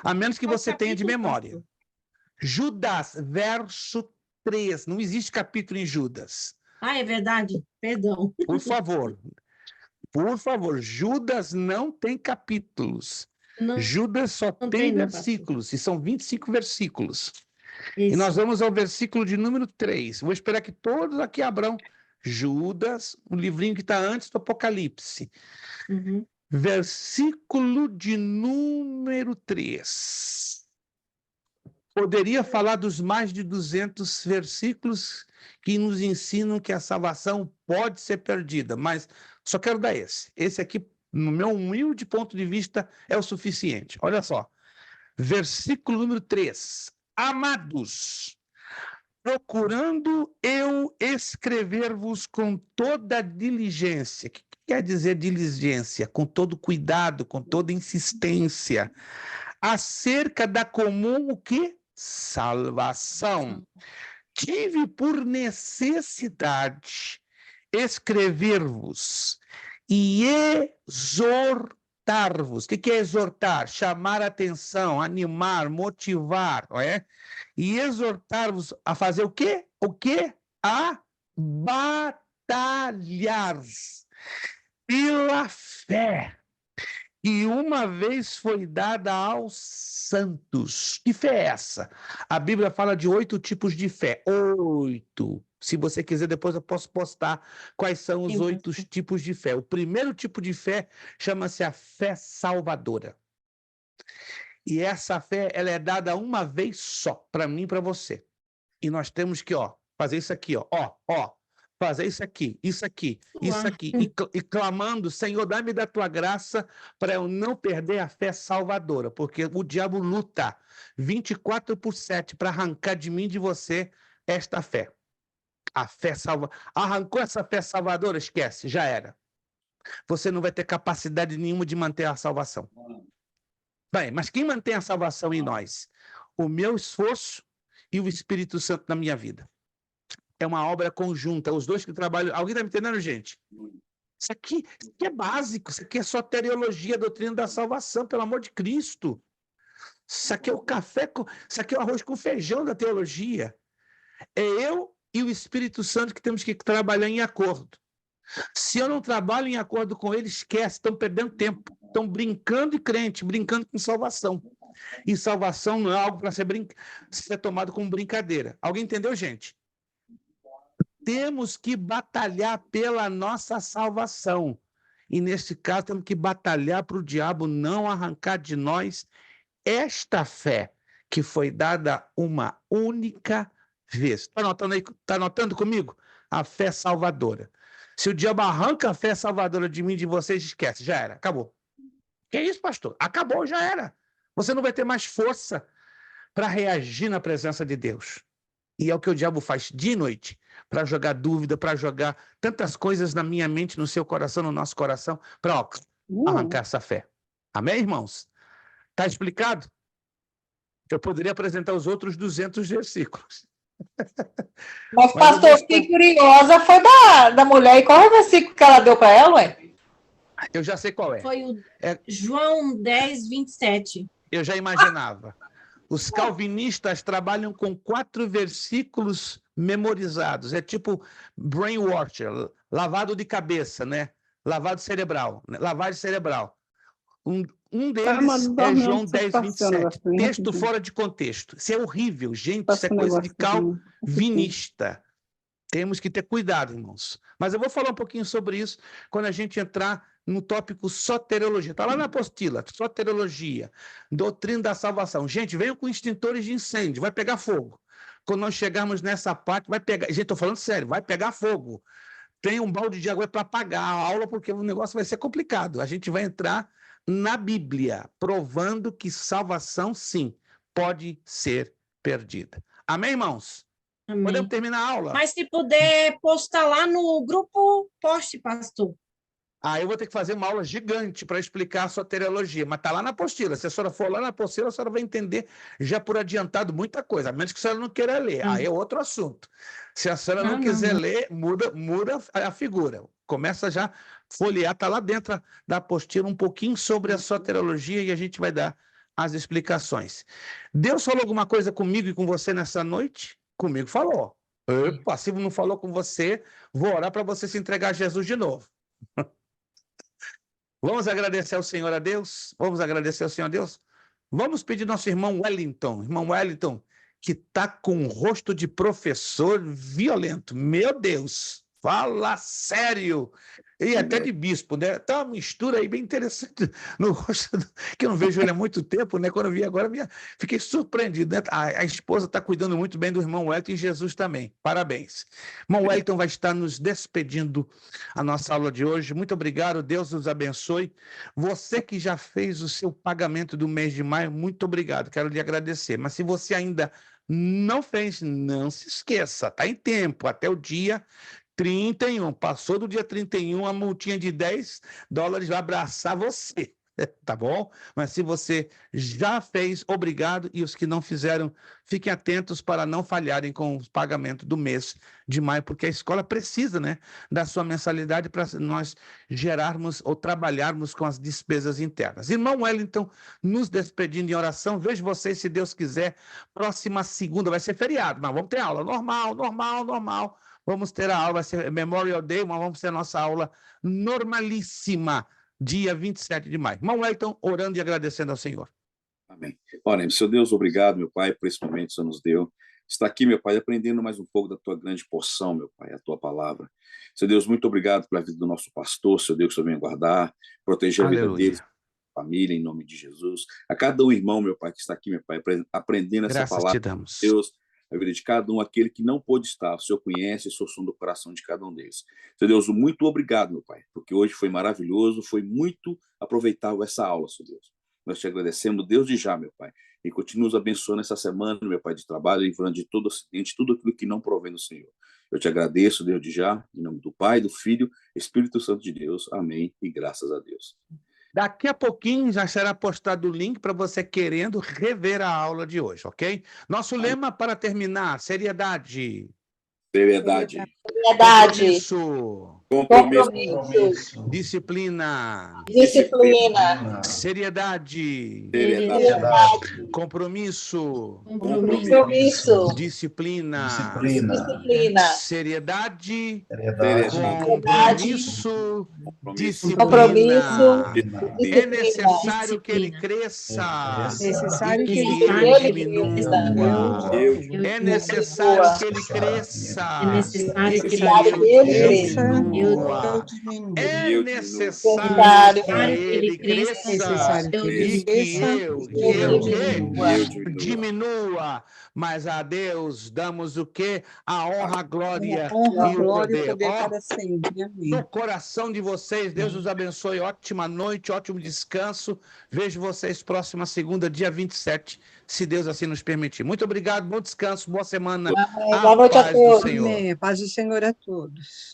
A menos que você tenha de memória. Judas, verso 3. Não existe capítulo em Judas. é verdade? Perdão. Por favor. Por favor, Judas não tem capítulos. Não, Judas só não tem tem, não, versículos, e são 25 versículos. isso. E nós vamos ao versículo de número 3. Vou esperar que todos aqui abram Judas, o livrinho que está antes do Apocalipse. Uhum. Versículo de número 3. Poderia falar dos mais de 200 versículos que nos ensinam que a salvação pode ser perdida, mas só quero dar esse. Esse aqui, no meu humilde ponto de vista, é o suficiente. Olha só. Versículo número 3. Amados, procurando eu escrever-vos com toda diligência. O que quer dizer diligência? Com todo cuidado, com toda insistência, acerca da comum o quê? Salvação. Tive por necessidade escrever-vos e exortar-vos. O que é exortar? Chamar atenção, animar, motivar, não é? E exortar-vos a fazer o quê? O quê? A batalhar pela fé. E uma vez foi dada aos santos. Que fé é essa? A Bíblia fala de 8 tipos de fé. 8. Se você quiser, depois eu posso postar quais são os 8 tipos de fé. O primeiro tipo de fé chama-se a fé salvadora. E essa fé, ela é dada uma vez só, para mim e para você. E nós temos que, fazer isso aqui, fazer isso aqui, isso aqui, isso aqui, e clamando, Senhor, dá-me da tua graça para eu não perder a fé salvadora, porque o diabo luta 24/7 para arrancar de mim e de você esta fé. A fé salvadora. Arrancou essa fé salvadora, esquece, já era. Você não vai ter capacidade nenhuma de manter a salvação. Bem, mas quem mantém a salvação em nós? O meu esforço e o Espírito Santo na minha vida. É uma obra conjunta, os dois que trabalham. Alguém está me entendendo, gente? Isso aqui é básico, isso aqui é soteriologia, doutrina da salvação, pelo amor de Cristo. Isso aqui é o café, isso aqui é o arroz com feijão da teologia. É eu e o Espírito Santo que temos que trabalhar em acordo. Se eu não trabalho em acordo com ele, esquece, estão perdendo tempo. Estão brincando de crente, brincando com salvação. E salvação não é algo para ser tomado como brincadeira. Alguém entendeu, gente? Temos que batalhar pela nossa salvação. E, nesse caso, temos que batalhar para o diabo não arrancar de nós esta fé que foi dada uma única vez. Está anotando aí? Está anotando comigo? A fé salvadora. Se o diabo arranca a fé salvadora de mim e de vocês, esquece, já era, acabou. Que isso, pastor? Acabou, já era. Você não vai ter mais força para reagir na presença de Deus. E é o que o diabo faz dia e noite, para jogar dúvida, para jogar tantas coisas na minha mente, no seu coração, no nosso coração, para arrancar essa fé. Amém, irmãos? Está explicado? Eu poderia apresentar os outros 200 versículos. Mas, pastor, eu fiquei curiosa, foi da mulher. E qual é o versículo que ela deu para ela, ué? Eu já sei qual é. Foi o João 10, 27. Eu já imaginava. Os calvinistas trabalham com 4 versículos memorizados. É tipo brainwasher, lavado de cabeça, né? Lavado cerebral, né? Lavagem cerebral. Um deles é João 10, 27. Texto fora de contexto. Isso é horrível, gente. Isso é coisa de calvinista. Temos que ter cuidado, irmãos. Mas eu vou falar um pouquinho sobre isso quando a gente entrar no tópico soteriologia. Está lá na apostila, soteriologia, doutrina da salvação. Gente, venham com extintores de incêndio, vai pegar fogo. Quando nós chegarmos nessa parte, vai pegar... Gente, estou falando sério, vai pegar fogo. Tem um balde de água para apagar a aula, porque o negócio vai ser complicado. A gente vai entrar na Bíblia, provando que salvação, sim, pode ser perdida. Amém, irmãos? Amém. Podemos terminar a aula? Mas se puder postar lá no grupo, poste, pastor. Eu vou ter que fazer uma aula gigante para explicar a soteriologia, mas está lá na apostila. Se a senhora for lá na apostila, a senhora vai entender já por adiantado muita coisa, a menos que a senhora não queira ler. Aí é outro assunto. Se a senhora não quiser ler, muda a figura. Começa já a folhear, está lá dentro da apostila um pouquinho sobre a soteriologia e a gente vai dar as explicações. Deus falou alguma coisa comigo e com você nessa noite? Comigo falou. Opa, se não falou com você, vou orar para você se entregar a Jesus de novo. Vamos agradecer ao Senhor a Deus? Vamos agradecer ao Senhor a Deus? Vamos pedir nosso irmão Wellington, que está com um rosto de professor violento. Meu Deus! Fala sério! E até de bispo, né? Tá uma mistura aí bem interessante no rosto, que eu não vejo ele há muito tempo, né? Quando eu vi agora, fiquei surpreendido, né? A esposa está cuidando muito bem do irmão Wellington e Jesus também. Parabéns. Irmão Wellington vai estar nos despedindo a nossa aula de hoje. Muito obrigado, Deus nos abençoe. Você que já fez o seu pagamento do mês de maio, muito obrigado, quero lhe agradecer. Mas se você ainda não fez, não se esqueça, está em tempo, até o dia 31. Passou do dia 31, a multinha de $10 vai abraçar você, tá bom? Mas se você já fez, obrigado, e os que não fizeram, fiquem atentos para não falharem com o pagamento do mês de maio, porque a escola precisa, né, da sua mensalidade para nós gerarmos ou trabalharmos com as despesas internas. Irmão Wellington, nos despedindo em oração, vejo vocês, se Deus quiser, próxima segunda, vai ser feriado, mas vamos ter aula normal. Vamos ter a aula, vai ser Memorial Day, mas vamos ter a nossa aula normalíssima, dia 27 de maio. Irmão Wellington, orando e agradecendo ao Senhor. Amém. Oremos. Seu Deus, obrigado, meu Pai, por esse momento que o Senhor nos deu. Está aqui, meu Pai, aprendendo mais um pouco da Tua grande porção, meu Pai, a Tua palavra. Seu Deus, muito obrigado pela vida do nosso pastor, seu Deus, que o Senhor venha guardar, proteger a vida dele, família, em nome de Jesus. A cada um irmão, meu Pai, que está aqui, meu Pai, aprendendo essa Graças palavra. te damos. Deus, a vida de cada um, aquele que não pôde estar, o Senhor conhece o som do coração de cada um deles. Seu Deus, muito obrigado, meu Pai, porque hoje foi maravilhoso, foi muito aproveitável essa aula, seu Deus. Nós te agradecemos, Deus de já, meu Pai, e continua nos abençoando essa semana, meu Pai, de trabalho, livrando de todo acidente, tudo aquilo que não provém do Senhor. Eu te agradeço, Deus de já, em nome do Pai, do Filho, Espírito Santo de Deus. Amém, e graças a Deus. Daqui a pouquinho já será postado o link para você querendo rever a aula de hoje, ok? Nosso lema para terminar, seriedade. Seriedade. Compromisso. Disciplina. Seriedade. Compromisso. Disciplina. Seriedade. Compromisso. Disciplina. É necessário que ele cresça. Necessário que que ele diminua. É necessário que ele cresça. É necessário que ele cresça. É necessário que ele cresça Necessário que ele e que cresça. eu diminua. Mas a Deus damos o quê? A honra, a glória Honra, e o glória e poder. poder Ó, para sempre. Amém. no coração de vocês, Deus os abençoe. Ótima noite, ótimo descanso. Vejo vocês próxima segunda, dia 27, se Deus assim nos permitir. Muito obrigado, bom descanso, boa semana. Boa noite a Paz do todos. Senhor. Amém. Paz do Senhor a todos.